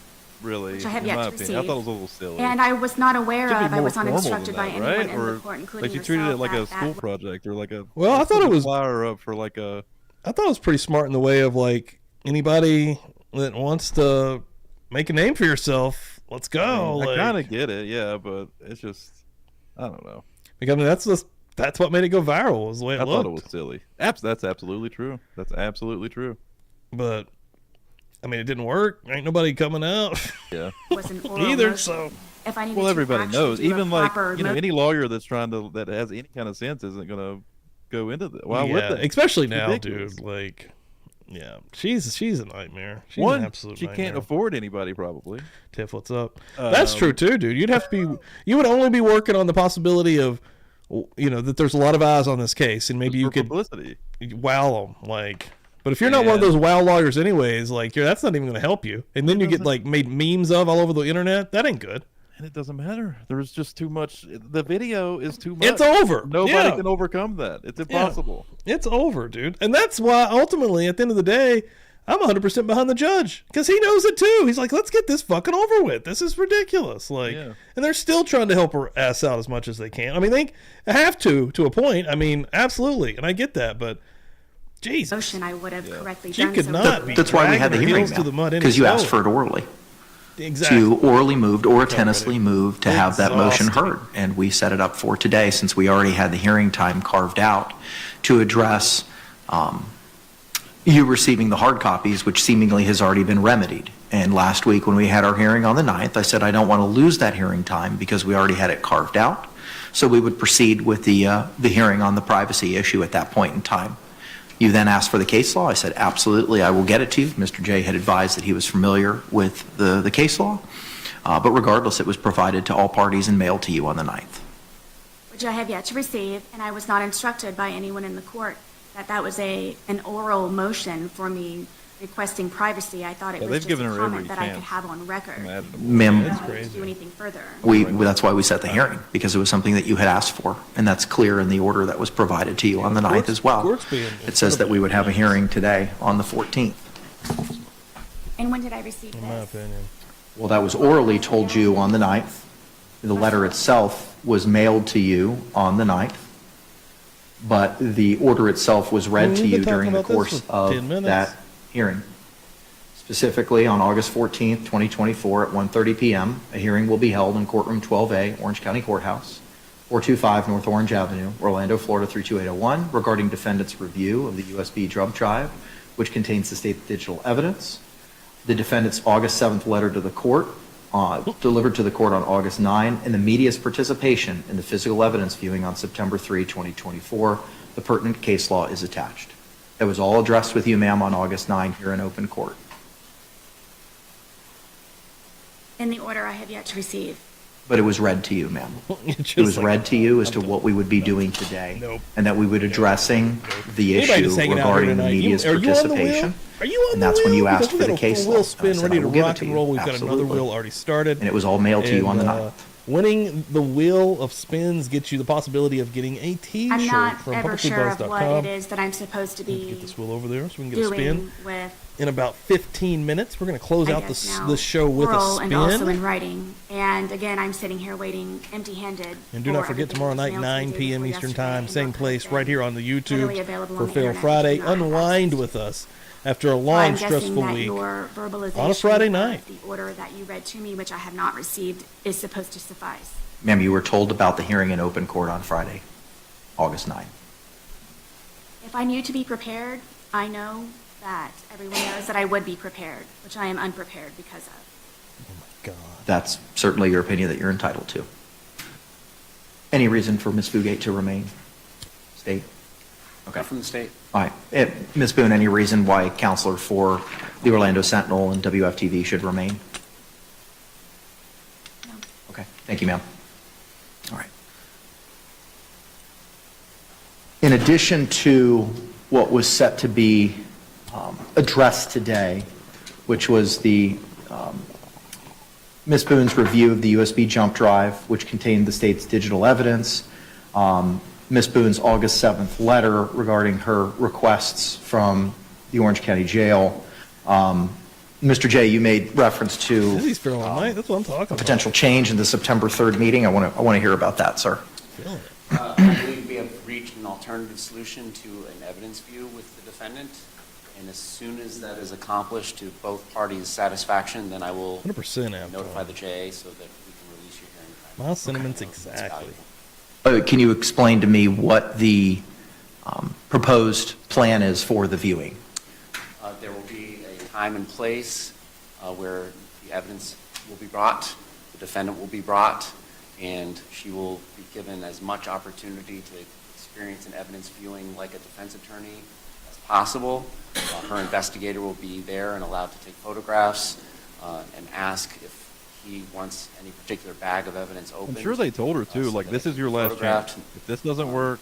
really. Which I have in yet my to opinion. receive. I thought it was a little silly. And I was not aware Should be of, I more was not formal instructed than by that, anyone right? in Or the court, including like you treated it yourself, like a that school project or like a. Well, I thought it was- flyer up for like a. I thought it was pretty smart in the way of like anybody that wants to make a name for yourself, let's go. I kind of get it, yeah, but it's just, I don't know. Like, I mean, that's what made it go viral, was the way it I looked. thought it was silly. That's absolutely true. That's absolutely true. But I mean, it didn't work. Ain't nobody coming out. Yeah. Was an oral Either. motion. So If I needed Well, to everybody actually knows. do a Even like, proper any lawyer that has any kind of sense isn't gonna go into that. Why would yeah, they? especially It's now, ridiculous. dude. Like, yeah, she's a nightmare. She's One, an absolute she nightmare. can't afford anybody probably. Tiff, what's up? That's true too, dude. You would only be working on the possibility of, that there's a lot of eyes on this case, and maybe Just you for could publicity. wow them, like. But if you're not one of those wow lawyers, anyways, like, that's not even going to help you. And then you get like made memes of all over the internet. That ain't good. And it doesn't matter. There's just too much. The video is too much. It's over. Nobody Yeah. can overcome that. It's impossible. It's over, dude. And that's why ultimately, at the end of the day, I'm 100% behind the judge, because he knows it too. He's like, let's get this fucking over with. This is ridiculous. Like, Yeah. and they're still trying to help her ass out as much as they can. I mean, they have to a point. I mean, absolutely. And I get that, but Jesus. motion, I would have correctly She done could so. not be That's why we had the dragging her hearing heels to the mud any because you asked slower. for it orally. Exactly. To orally moved or tennisly moved to have that motion Exhausting. heard. And we set it up for today, since we already had the hearing time carved out, to address you receiving the hard copies, which seemingly has already been remedied. And last week when we had our hearing on the 9th, I said I don't want to lose that hearing time because we already had it carved out. So we would proceed with the hearing on the privacy issue at that point in time. You then asked for the case law. I said, absolutely, I will get it to you. Mr. J had advised that he was familiar with the case law. But regardless, it was provided to all parties and mailed to you on the 9th. Which I have yet to receive, and I was not instructed by anyone in the court that was an oral motion for me requesting privacy. I thought it Yeah, was they've just a given her comment every that I could chance. have on record. Imaginable. Ma'am, I didn't do anything further. that's why we set the hearing, because it was something that you had asked for. And that's clear in the order that was provided to you on the 9th as well. court's being It says that we would have a hearing today on the 14th. And when did I receive In my this? opinion. Well, that was orally told you on the 9th. The letter itself was mailed to you on the 9th. But the order itself was read Well, to we've you been talking during the about this course for 10 of minutes. that hearing. Specifically, on August 14th, 2024, at 1:30 p.m., a hearing will be held in courtroom 12A, Orange County Courthouse, 425 North Orange Avenue, Orlando, Florida 32801, regarding defendant's review of the USB drum drive, which contains the state's digital evidence. The defendant's August 7th letter to the court, delivered to the court on August 9, and the media's participation in the physical evidence viewing on September 3, 2024. The pertinent case law is attached. It was all addressed with you, ma'am, on August 9 here in open court. In the order I have yet to receive. But it was read to you, ma'am. It It was read to you as to what we would be doing today. Nope. And that we would addressing the Anybody issue that's hanging out here regarding the tonight, media's are you on the wheel? participation. Are you on And the that's when wheel? you asked Because we for the got a case full law. wheel spin, And I said, ready I to will give it rock to and you. roll. We've got another Absolutely. wheel already started. And it was all mailed to you on the And, 9th. Winning the wheel of spins gets you the possibility of getting a T-shirt I'm not from ever sure of what PubliclyBuzzed.com. it is that I'm supposed to Get be this wheel over there so we can get a spin. doing with, In about 15 minutes, we're going to close I out guess now, the show with a oral and also in spin. writing. And again, I'm sitting here waiting empty-handed. And do not for forget everything tomorrow that was night, mailed to me 9 p.m. before Eastern yesterday Time, and same not place, posted. right here on the YouTube Readily available for on the Fail internet. Friday. Do not have Unwind access. with us after a Well, long, I'm guessing stressful that week. your verbalization on a Friday of night. the order that you read to me, which I have not received, is supposed to suffice. Ma'am, you were told about the hearing in open court on Friday, August 9. If I knew to be prepared, I know that everyone knows that I would be prepared, which I am unprepared because of. God. That's certainly your opinion that you're entitled to. Any reason for Ms. Fugate to remain? State? Okay. From the state. All right. Ms. Boone, any reason why counselor for the Orlando Sentinel and WFTV should remain? No. Okay. Thank you, ma'am. All right. In addition to what was set to be addressed today, which was the Ms. Boone's review of the USB jump drive, which contained the state's digital evidence, Ms. Boone's August 7th letter regarding her requests from the Orange County Jail. Mr. J, you made reference to Lizzie's feeling all night. That's what I'm talking about. potential change in the September 3rd meeting. I want to hear about that, sir. Feeling it. I believe we have reached an alternative alternative solution to an evidence view with the defendant. And as soon as that is accomplished to both parties' satisfaction, then I will 100% Abdul. notify the JA so that we can release your hearing time. My sentiments That's exactly. valuable. Can you explain to me what the proposed plan is for the viewing? There will be a time and place where the evidence will be brought, the defendant will be brought, and she will be given as much opportunity to experience an evidence viewing like a defense attorney as possible. Her investigator will be there and allowed to take photographs and ask if he wants any particular bag of evidence opened. I'm sure they told her too, so like, that this it is can your be last photographed. chance. If this doesn't work,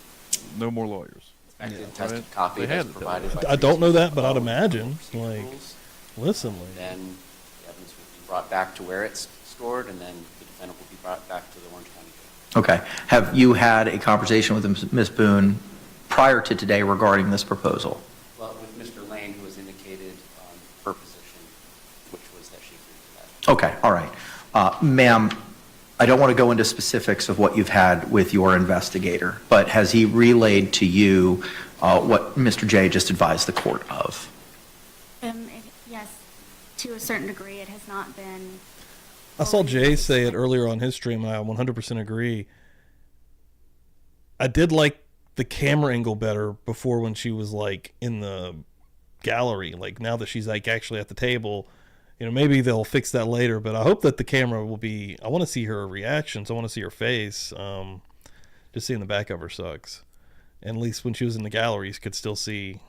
no more lawyers. Inspected, Yeah. tested Right? copy They that's had to tell provided her. by I don't know that, but I'd 312 imagine, procedural like, rules. listen, like, Then the evidence will be brought back to where it's stored, and then the defendant will be brought back to the Orange County jail. Okay. Have you had a conversation with Ms. Boone prior to today regarding this proposal? Well, with Mr. Lane, who has indicated her position, which was that she agreed to that. Okay, all right. Ma'am, I don't want to go into specifics of what you've had with your investigator, but has he relayed to you what Mr. J just advised the court of? Yes, to a certain degree, it has not been. I saw fully Jay say it explained. earlier on his stream, and I 100% agree. I did like the camera angle better before when she was like in the gallery. Like now that she's like actually at the table, you know, maybe they'll fix that later, but I hope that the camera will be, I want to see her reactions. I want to see her face. Just seeing the back of her sucks. And at least when she was in the galleries, could still see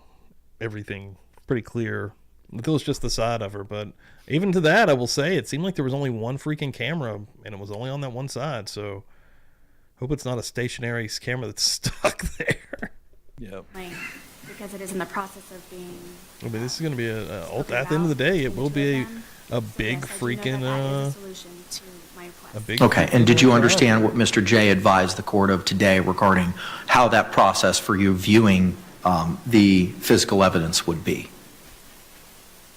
everything pretty clear. If it was just the side of her, but even to that, I will say it seemed like there was only one freaking camera, and it was only on that one side. So, hope it's not a stationary camera that's stuck there. Yep. Like, because it is in the process of being. I mean, this is going to be spoken at the end of the about day, it will be again. a So big yes, I do know freaking, that is a solution to my request. a big. Okay, and did you freaking understand what Mr. J advised the court of today regarding how that process for you viewing the physical evidence would be?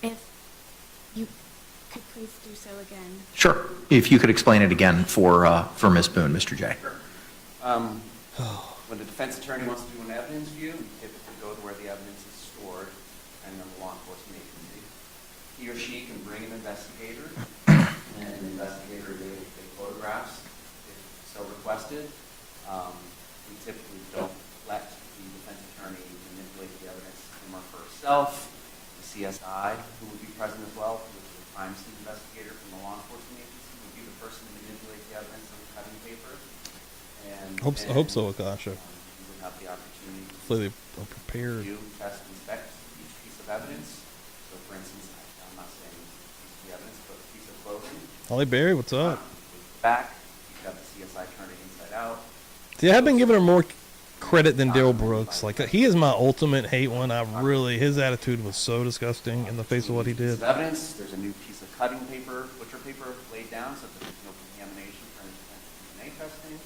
If you could please do so again. Sure. If you could explain it again for Ms. Boone, Mr. J. When the defense attorney wants to do an evidence view, we typically go to where the evidence is stored, depending on the law enforcement agency. He or she can bring an investigator, and an investigator may take photographs if so requested. We typically don't let the defense attorney manipulate the evidence him or herself. The CSI, who would be present as well, which is a crime scene investigator from the law enforcement agency, would be the person to manipulate the evidence on the cutting paper. And I hope so, Akasha. You would have the opportunity to Hopefully they are prepared. review, test, inspect each piece of evidence. So for instance, I'm not saying this piece of the evidence, but a piece of clothing. Holly Berry, what's up? Back, you could have the CSI turn it inside out. See, I've been giving her more credit than Daryl Brooks. Like, he is my ultimate hate one. His attitude was so disgusting in the face of what he Piece did. of evidence, there's a new piece of cutting paper, butcher paper laid down so that there's no contamination for any potential DNA testing.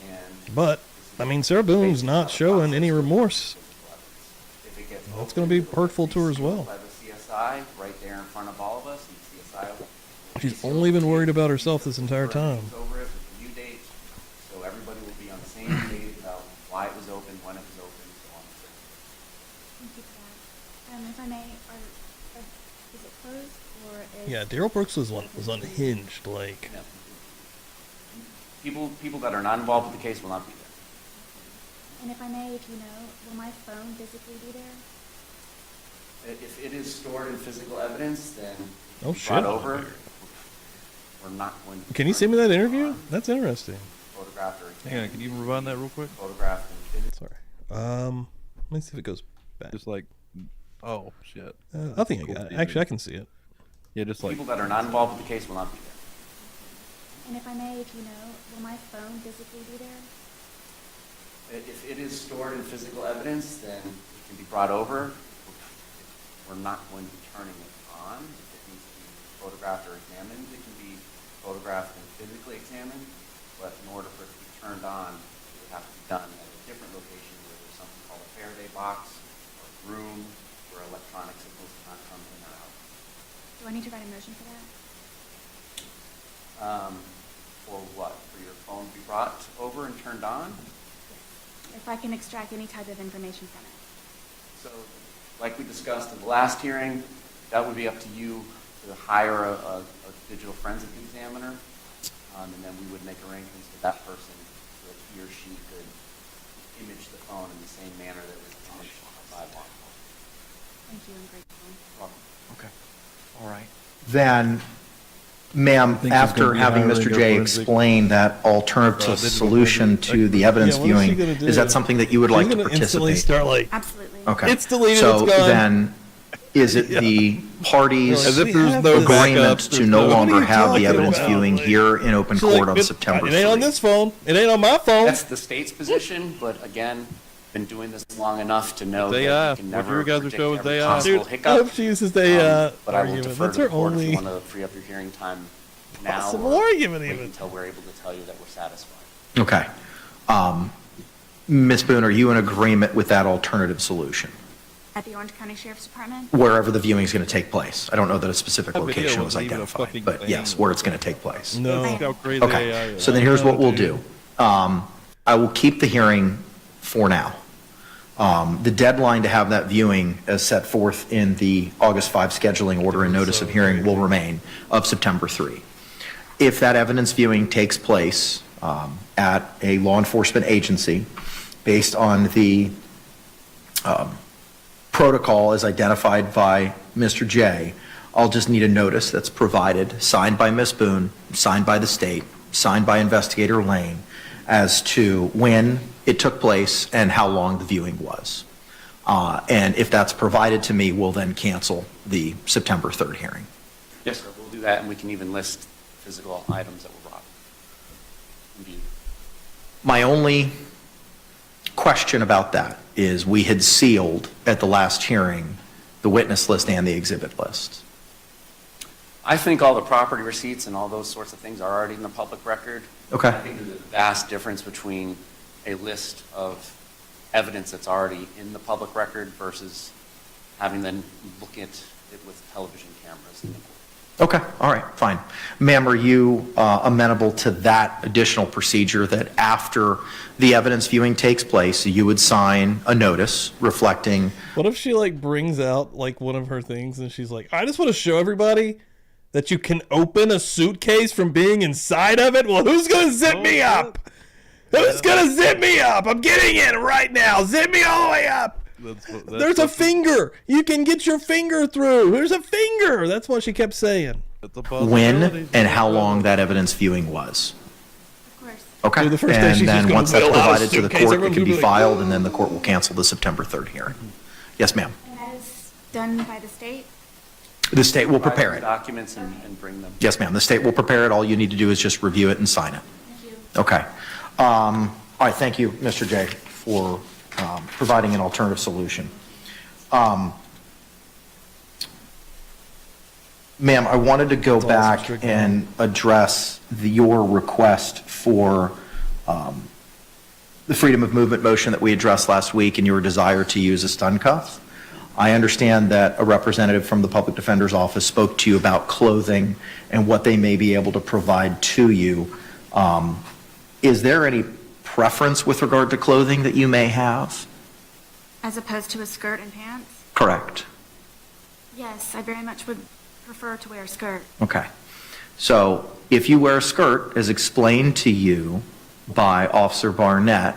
And But, I mean, Sarah Boone's not showing any remorse. if it gets That's gonna be opened, hurtful to her as it'll be well. sealed by the CSI right there in front of all of us, and the CSI will She's only been worried about herself this entire time. over it with the new date, so everybody will be on the same page about why it was open, when it was open, so on and so forth. Thank you for that. If I may, is it closed or is? Yeah, Daryl Brooks was unhinged. Like, You know, People that are not involved with the case will not be there. And if I may, if you know, will my phone physically be there? If it is stored in physical evidence, then it Oh, can be brought shit. over. We're not going to. can you send me that interview? That's interesting. Photographed or Hang on, can you rewind that real quick? photographed and finished. Sorry. Let me see if it goes back. Just like, oh shit. I think I got it. Actually, I can see it. Yeah, just like, People that are not involved with the case will not be there. And if I may, if you know, will my phone physically be there? If it is stored in physical evidence, then it can be brought over. We're not going to be turning it on. If it needs to be photographed or examined, it can be photographed and physically examined. But in order for it to be turned on, it would have to be done at a different location where there's something called a Faraday box or a room where electronic signals cannot come in or out. Do I need to write a motion for that? For what? For your phone to be brought over and turned on? if I can extract any type of information from it. So, like we discussed in the last hearing, that would be up to you to hire a digital forensic examiner, and then we would make arrangements with that person so that he or she could image the phone in the same manner that it was imaged by law. Thank you, I'm grateful. Welcome. Okay. All right. Then, ma'am, think she's after gonna be having hiring Mr. a J forensic- explain that alternative digital solution forensic to the evidence Yeah, what is she viewing, gonna do? is that something that you would like She's to gonna instantly participate? start like, Absolutely. Okay. It's deleted, So it's gone. then, is it the parties' As if We there's have no this- agreement backups, to there's no no- What are longer you have the talking evidence about? viewing Like- here in open she's like, court on September it ain't on 3? this phone. It ain't on my phone. That's the state's position, but again, been doing this long enough to know They that asked. you can What never you guys are predict showing, every they asked. possible Dude, I hiccup. hope she uses the But I will argument. defer That's to her the court if only you want to free up your hearing time now. possible or argument wait even. until we're able to tell you that we're satisfied. Okay. Ms. Boone, are you in agreement with that alternative solution? At the Orange County Sheriff's Department? Wherever the viewing is going to take place. I don't know that a specific That video location was wasn't even a identified, fucking but thing. yes, where it's going to take place. No. Look how crazy AI Okay, is. so then here's what we'll dude. do. I will keep the hearing for now. The deadline to have that viewing as set forth in the August 5 scheduling order and notice of hearing will remain of September 3. If that evidence viewing takes place at a law enforcement agency based on the protocol as identified by Mr. J, I'll just need a notice that's provided, signed by Ms. Boone, signed by the state, signed by Investigator Lane, as to when it took place and how long the viewing was. And if that's provided to me, we'll then cancel the September 3rd hearing. Yes, sir, we'll do that, and we can even list physical items that were brought and viewed. My only question about that is we had sealed at the last hearing the witness list and the exhibit list. I think all the property receipts and all those sorts of things are already in the public record. Okay. I think there's a vast difference between a list of evidence that's already in the public record versus having them look at it with television cameras in the court. Okay, all right, fine. Ma'am, are you amenable to that additional procedure that after the evidence viewing takes place, you would sign a notice reflecting, What if she like brings out like one of her things and she's like, I just want to show everybody that you can open a suitcase from being inside of it? Well, who's going to zip me up? Who's going to zip me up? I'm getting in right now. Zip me all the way up. There's a finger. You can get your finger through. There's a finger. That's what she kept saying. when and how long that evidence viewing was. Of course. Okay, Dude, the first day and she's just then gonna once that's fill out a provided to the suitcase, court, it everyone's can be gonna be like, filed, and then the court will cancel the September 3rd hearing. Yes, ma'am. And that is done by the state? The state will Provide prepare the it. documents and bring them. Yes, ma'am. The state will prepare it. All you need to do is just review it and sign it. Thank you. Okay. All right, thank you, Mr. J, for providing an alternative solution. Ma'am, I wanted to go back and address your request for the freedom of movement motion that we addressed last week and your desire to use a stun cuff. I understand that a representative from the Public Defender's Office spoke to you about clothing and what they may be able to provide to you. Is there any preference with regard to clothing that you may have? As opposed to a skirt and pants? Correct. Yes, I very much would prefer to wear a skirt. Okay. So if you wear a skirt, as explained to you by Officer Barnett,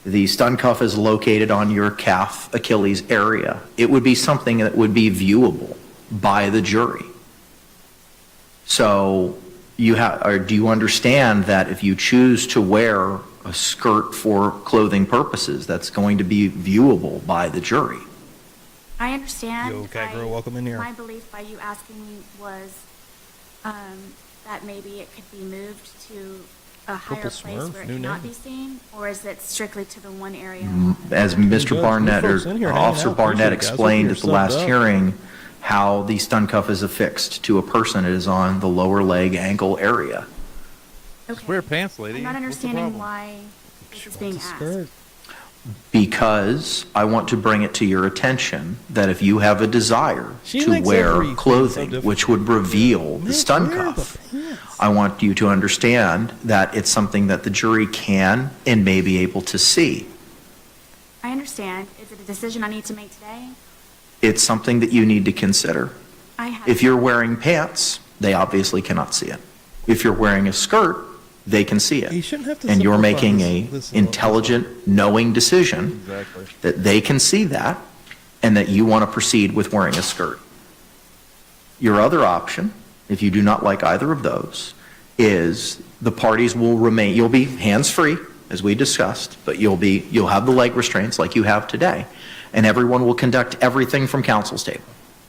the stun cuff is located on your calf Achilles area. It would be something that would be viewable by the jury. So do you understand that if you choose to wear a skirt for clothing purposes, that's going to be viewable by the jury? I understand. Yo, cat girl, welcome in here. My belief by you asking me was that maybe it could be moved to a higher Purple place Smurf, where it new cannot name. be seen, or is it strictly to the one area? As Good. Mr. Barnett, Good folks in here or hanging Officer out. Barnett Appreciate it, guys. explained Hope at the you're last subbed up. hearing, how the stun cuff is affixed to a person. It is on the lower leg ankle area. Okay. Wear pants, lady. I'm not What's the understanding problem? why this is being What's a asked. skirt? Because I want to bring it to your attention that if you have a desire She to makes wear everything so clothing difficult. which would reveal the Make stun wear the cuff, pants. I want you to understand that it's something that the jury can and may be able to see. I understand. Is it a decision I need to make today? It's something that you need to consider. I have. If you're wearing pants, they obviously cannot see it. If you're wearing a skirt, they can see it. You shouldn't have to And you're simplify making this a intelligent, knowing decision Exactly. that they can see that and that you want to proceed with wearing a skirt. Your other option, if you do not like either of those, is the parties will remain, you'll be hands-free, as we discussed, but you'll have the leg restraints like you have today, and everyone will conduct everything from counsel's table.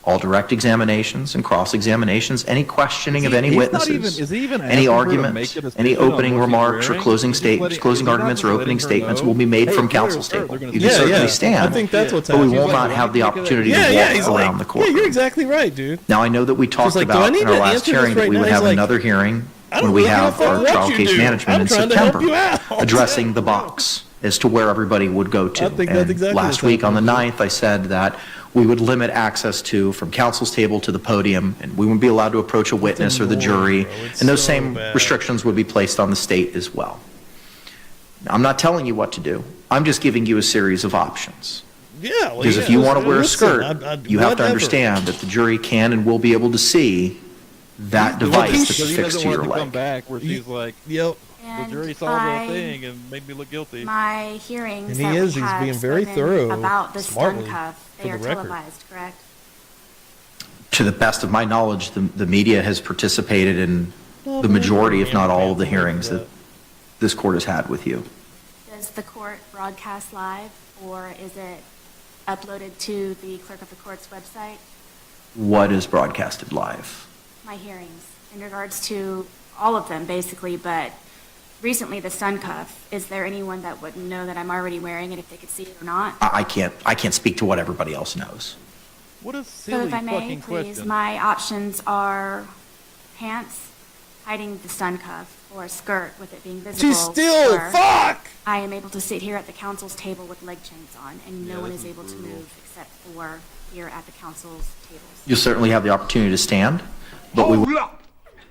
All direct examinations and cross-examinations, any questioning of any He's not witnesses, is he even any asking her to arguments, make a decision any on opening what she's remarks or wearing? closing He's letting- statements, closing is he not arguments or just opening letting her statements know, will be made hey, from clear counsel's skirt, table. they're gonna You see can it. certainly I stand, think that's what's but we happening. will She's not like, have the "Why don't you make it opportunity a-" to Yeah, he's walk like, around the yeah, courtroom. you're exactly right, dude. Now, I know that we talked like, do I about need in our to last answer this hearing that right we now? would He's have like, another hearing I when don't we give a have fuck our what trial you case do. management I'm in trying to help September, you out. addressing the box as to where everybody would go to. I think that's And exactly last what's week on the happening. 9th, I said that we would limit access to, from counsel's table to the podium, and we wouldn't be allowed to approach a witness or the annoying, jury, bro. It's and those so same bad. restrictions would be placed on the state as well. Now, I'm not telling you what to do. I'm just giving you a series of options. Yeah, well, Because yeah, if you want to wear a listen, skirt, you have to whatever. understand that the jury can and will be able to see that device that's Because he affixed doesn't to want your it to come leg. back where she's like, Yep. the And jury saw by the thing and made me look guilty. my hearings And he that is, we he's have being very spoken thorough, about the smartly, stun cuff, for they the are record. televised, correct? To the best of my knowledge, the media has participated in the majority, if not all, of the hearings that this court has had with you. Does the court broadcast live, or is it uploaded to the clerk of the court's website? What is broadcasted live? My hearings, in regards to all of them, basically, but recently the stun cuff, is there anyone that would know that I'm already wearing it, if they could see it or not? I can't speak to what everybody else knows. What a So silly if I may, fucking please, question. my options are pants, hiding the stun cuff, or a skirt with it being visible. She's still, or fuck! I am able to sit here at the council's table with leg chains on, and no Yeah, one this is is able to brutal. move except for here at the council's tables. You'll certainly have the opportunity to stand, but we Hold up!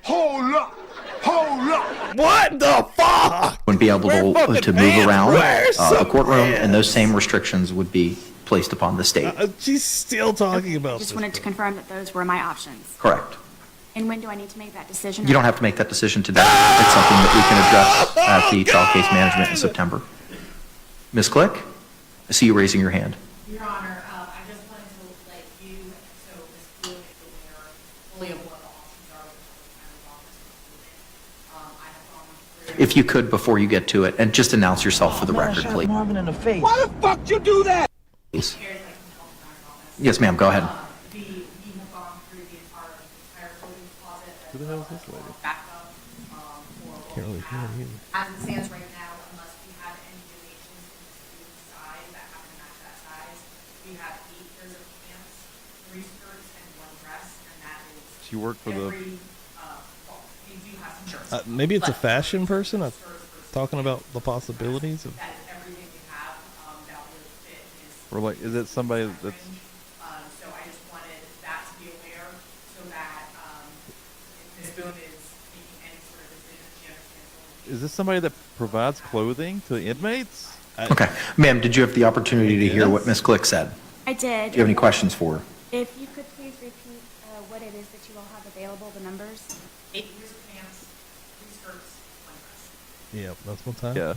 Hold up! Hold up! What the fuck? wouldn't be able Wear to fucking move pants, around wear the some courtroom, and those pants. same restrictions would be placed upon the state. She's still talking about Just this. wanted to confirm that those were my options. Correct. And when do I need to make that decision? You don't have to make that decision today. It's something that we can address at the trial case management in September. Ms. Click, I see you raising your hand. Your Honor, I just wanted to let you, so Ms. Boone is aware fully of what the options are with the public defender's office, including, I have gone through. If you could, before you get to it, and just announce yourself for the record, please. Why the fuck you do that? Please. Here's like from the health defender's office. Yes, ma'am, go ahead. We have gone through the entire clothing closet. Who the hell is this lady? Backup, for what Can't really we hear have. you. As it stands right now, unless we have any donations in the size that happen to match that size, we have 8 pairs of pants, 3 skirts, and 1 dress, and that is She worked for the. every, well, we do have some shirts. Maybe it's a But fashion person skirts versus talking about the possibilities of. that is everything we have, that would fit his. Or like, is it somebody that's. So I just wanted that to be aware, so that, if Ms. Boone is making any sort of decision, she understands. Is this somebody that provides clothing to inmates? Okay. Ma'am, did you have the opportunity to hear what Ms. Click said? I did. Do you have any questions for her? If you could please repeat what it is that you all have available, the numbers? 8 pairs of pants, 3 skirts, 1 dress. Yep, that's what time. Yeah.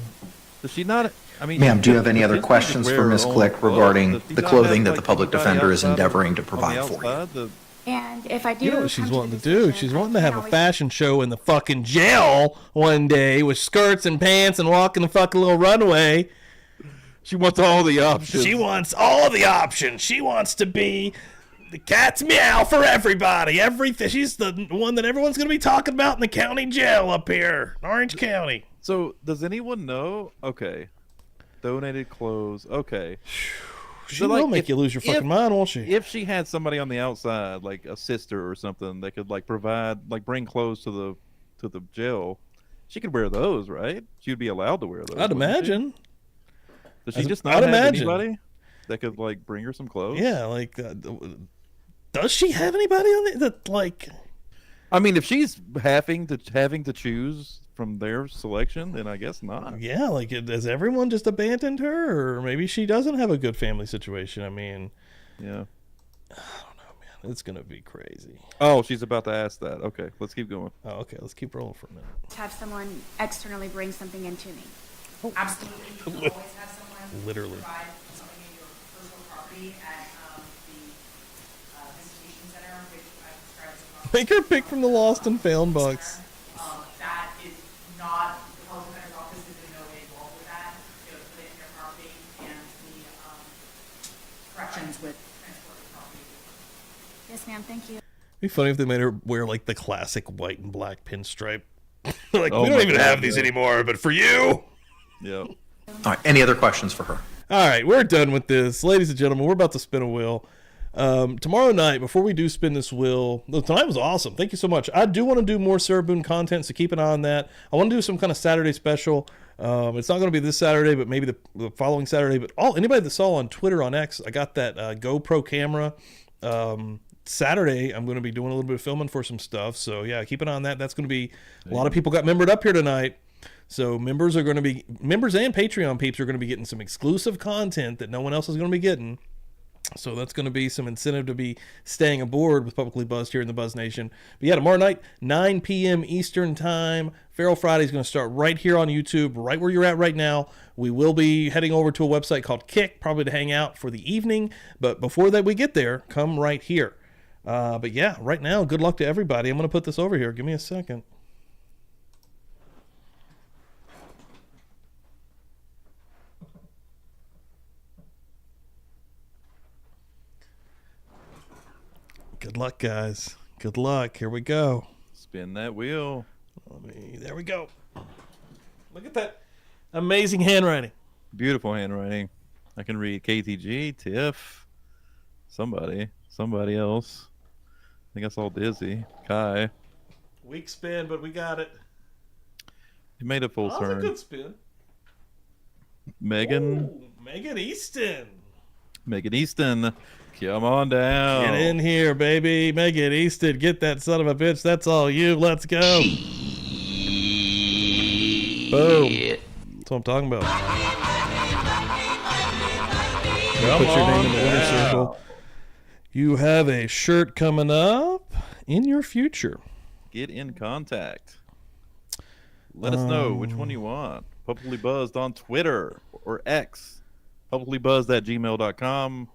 Does she not? I mean. Ma'am, do you have any she other just needs to questions wear for her Ms. own Click clothes. regarding Does she the not clothing have, that like, the public anybody defender is outside of- endeavoring to on the provide for you? outside that- And if I do. You know what she's come to wanting the to do? decision, She's I wanting to can have a always- fashion show in the fucking jail one day with skirts and pants and walking the fucking little runway. She wants all the options. She wants all the options. She wants to be the cat's meow for everybody. Everything. She's the one that everyone's going to be talking about in the county jail up here, in Orange County. So, does anyone know? Okay. Donated clothes. Okay. She So, will like, make if- you lose your fucking if- mind, won't she? If she had somebody on the outside, like a sister or something, that could like provide, like bring clothes to the jail, she could wear those, right? She would be allowed to wear those. I'd wouldn't she? imagine. Does she I'd just not have imagine. anybody that could like bring her some clothes? Yeah, like, does she have anybody on the, that, like... I mean, if she's having to choose from their selection, then I guess not. Yeah, like has everyone just abandoned her, or maybe she doesn't have a good family situation? I mean, Yeah. I don't know, man. It's gonna be crazy. Oh, she's about to ask that. Okay, let's keep going. Oh, okay, let's keep rolling for a minute. Have someone externally bring something into me. Absolutely, you can always have someone Literally. provide something in your personal property at the visitation center, which I described as a Make her pick from the lost and found box. That is not, the public defender's office is in no way involved with that. They would put it in their property, and the corrections would transport the property. Yes, ma'am, thank you. It'd be funny if they made her wear like the classic white and black pinstripe. Like, Oh we don't my even God, have these yeah. anymore, but for you. Yep. All right, any other questions for her? All right, we're done with this. Ladies and gentlemen, we're about to spin a wheel. Tomorrow night, before we do spin this wheel, tonight was awesome. Thank you so much. I do want to do more Sarah Boone content, so keep an eye on that. I want to do some kind of Saturday special. It's not going to be this Saturday, but maybe the following Saturday. But anybody that saw on Twitter, on X, I got that GoPro camera. Saturday, I'm going to be doing a little bit of filming for some stuff. So, yeah, keep an eye on that. That's going to be a lot of people got membered up here tonight. So members and Patreon peeps are going to be getting some exclusive content that no one else is going to be getting. So that's going to be some incentive to be staying aboard with Publicly Buzzed here in the Buzz Nation. But yeah, tomorrow night, 9 p.m. Eastern Time, Feral Friday is going to start right here on YouTube, right where you're at right now. We will be heading over to a website called Kick, probably to hang out for the evening. But before that we get there, come right here. But yeah, right now, good luck to everybody. I'm going to put this over here. Give me a second. Good luck, guys. Good luck. Here we go. Spin that wheel. There we go. Look at that amazing handwriting. Beautiful handwriting. I can read KTG, Tiff, somebody else. I think I saw Dizzy, Kai. Weak spin, but we got it. He made a full That was a turn. good spin. Megan. Ooh, Megan Easton. Megan Easton. Come on down. Get in here, baby. Megan Easton. Get that son of a bitch. That's all you. Let's go. Boom. That's what I'm talking about. Put your name in the winner circle. You have a shirt coming up in your future. Get in contact. Let us know which one you want. Publicly Buzzed on Twitter or X. Publiclybuzzed@gmail.com.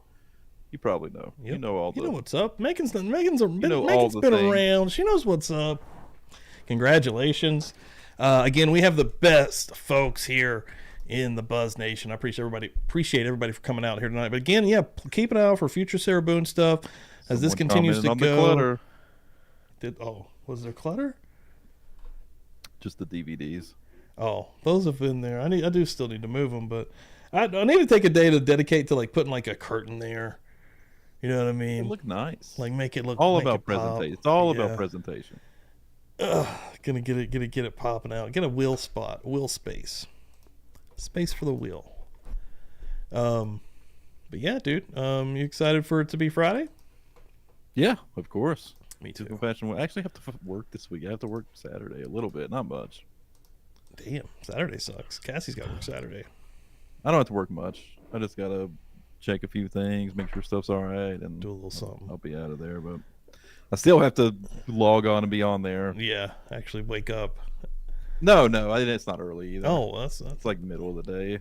You probably know. Yep. You know all You the. know what's up. Megan's know all Megan's the been things. around. She knows what's up. Congratulations. Again, we have the best folks here in the Buzz Nation. I appreciate everybody for coming out here tonight. But again, yeah, keep an eye out for future Sarah Boone stuff as this Someone continues to commented on go. the clutter. Was there clutter? Just the DVDs. Oh, those have been there. I do still need to move them, but I need to take a day to dedicate to like putting like a curtain there. You know what I They mean? look nice. Like make it look all make about it pop. presentation. It's all Yeah. about presentation. Gonna get it popping out. Get a wheel space for the wheel. But yeah, dude. You excited for it to be Friday? Yeah, of course. Me too. Fashion. I actually have to work this week. I have to work Saturday a little bit, not much. Damn, Saturday sucks. Cassie's got to work Saturday. I don't have to work much. I just gotta check a few things, make sure stuff's all right, and Do a little something. I'll be out of there. But I still have to log on and be on there. Yeah, actually wake up. No, it's not early either. Oh, that's It's like middle of the day.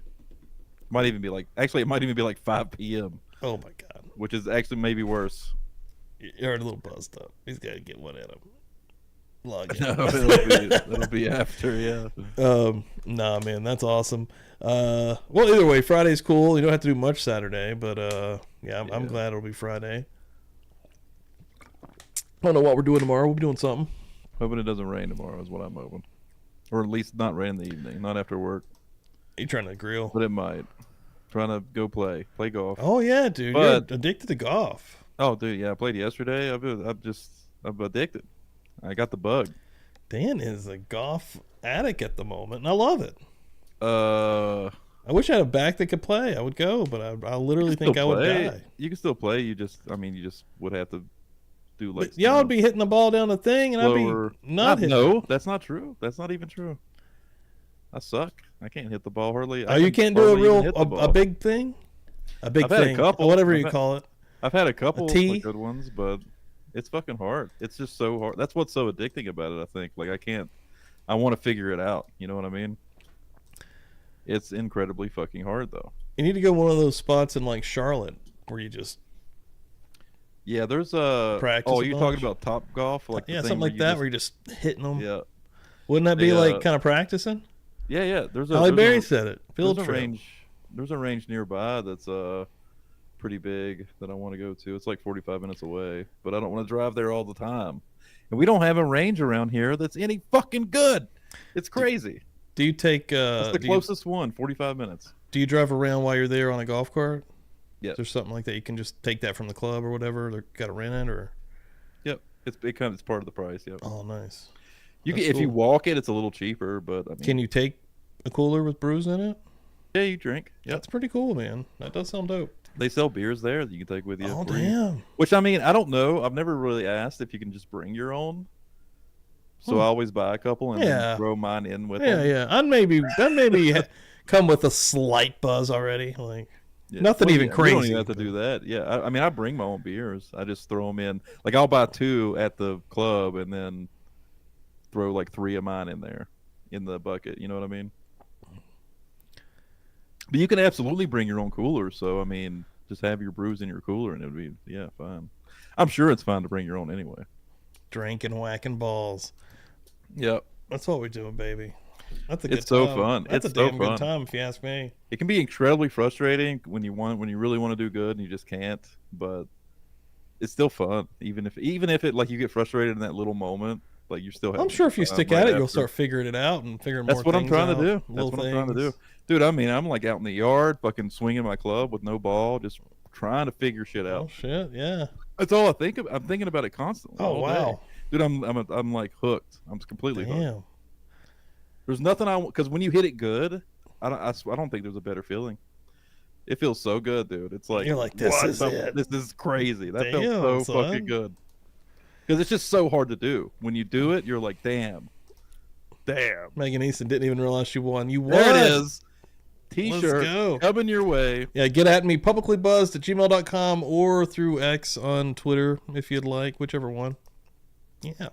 Might even be like, actually, it might even be like 5 p.m., oh my god. which is actually maybe worse. You're a little buzzed up. He's got to get one at him. Log in. No, it'll be after, yeah. Nah, man, that's awesome. Well, either way, Friday's cool. You don't have to do much Saturday, but yeah, I'm glad it'll be Friday. I don't know what we're doing tomorrow. We'll be doing something. Hoping it doesn't rain tomorrow is what I'm hoping. Or at least not rain in the evening, not after work. You trying to grill? But it might. Trying to go play golf. Oh yeah, dude, But- you're addicted to golf. Oh, dude, yeah, I played yesterday. I'm addicted. I got the bug. Dan is a golf addict at the moment, and I love it. Uh, I wish I had a back that could play. I would go, but I literally think I would die. You can still play. You just would have to do like But y'all would be hitting the ball down the thing, and slower. I'd be not hitting. No, that's not true. That's not even true. I suck. I can't hit the ball hardly. Oh, you can't do a big thing? A big I've had a thing. couple. Whatever I've you had- call it. I've had a couple tee? like, good ones, but it's fucking hard. It's just so hard. That's what's so addicting about it, I think. Like I want to figure it out. You know what I mean? It's incredibly fucking hard though. You need to go one of those spots in like Charlotte where you just Yeah, there's a practice. Oh, a you're bunch. talking about Top Golf, like the yeah, thing something where like you that just- where you're just hitting them. Yeah, Wouldn't that be They, like kind of practicing? yeah. Holly Berry said it. Field There's a trip. range. There's a range nearby that's pretty big that I want to go to. It's like 45 minutes away, but I don't want to drive there all the time. And we don't have a range around here that's any fucking good. It's crazy. Do you take? That's the closest one. 45 minutes. Do you drive around while you're there on a golf cart? Yeah. Is there something like that you can just take that from the club or whatever? They got to rent it or? Yep. It's part of the price. Yep. Oh, nice. You That's can, if you cool. walk it, it's a little cheaper, but I mean, Can you take a cooler with brews in it? yeah, you drink. Yep. That's pretty cool, man. That does sound dope. They sell beers there that you can take with you. Oh, free. damn. Which I mean, I don't know. I've never really asked if you can just bring your own. So I always buy a couple and Yeah. then throw mine in with Yeah, them. yeah. I'd maybe come with a slight buzz already. Like Yeah. nothing Well, even yeah, crazy. You don't even have to do that. Yeah, I mean, I bring my own beers. I just throw them in. Like I'll buy 2 at the club and then throw like 3 of mine in there in the bucket. You know what I mean? But you can absolutely bring your own cooler. So I mean, just have your brews in your cooler and it would be fine. I'm sure it's fine to bring your own anyway. Drinking, whacking balls. Yep. That's what we're doing, baby. That's a good It's so time. fun. That's It's a so damn fun. good time if you ask me. It can be incredibly frustrating when you really want to do good and you just can't, but it's still fun. Even if it like you get frustrated in that little moment, like you're still having I'm sure if you fun stick right at it, you'll after. start figuring it out and figuring That's more what I'm things trying out, to do. That's little what I'm trying to do. things. Dude, I mean, I'm like out in the yard, fucking swinging my club with no ball, just trying to figure shit Oh out. shit, yeah. That's all I think of. I'm thinking about it constantly. Oh, all day. wow. Dude, I'm like hooked. I'm completely hooked. Damn. There's nothing because when you hit it good, I don't think there's a better feeling. It feels so good, dude. It's like You're like, this what? is it. This is crazy. That Damn, felt so son. fucking good. Because it's just so hard to do. When you do it, you're like, damn. Megan Easton didn't even realize she won. You won. There it is. Let's T-shirt go. coming your way. Yeah, get at me, publiclybuzzed@gmail.com or through X on Twitter if you'd like, whichever one. Yeah.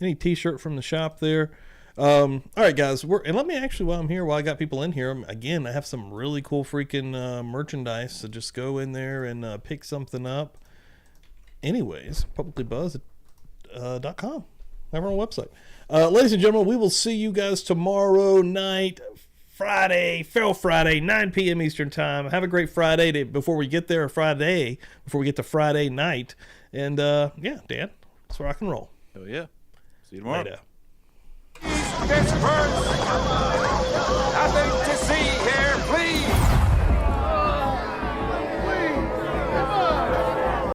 Any t-shirt from the shop there. All right, guys. And let me actually, while I'm here, while I got people in here, again, I have some really cool freaking merchandise. So just go in there and pick something up. Anyways, publiclybuzzed.com. Have our own website. Ladies and gentlemen, we will see you guys tomorrow night, Feral Friday, 9 p.m. Eastern Time. Have a great Friday before we get there, before we get to Friday night. And, yeah, Dan, let's rock and roll. Oh, yeah. See you tomorrow. Later. Disperse. Nothing to see here, please.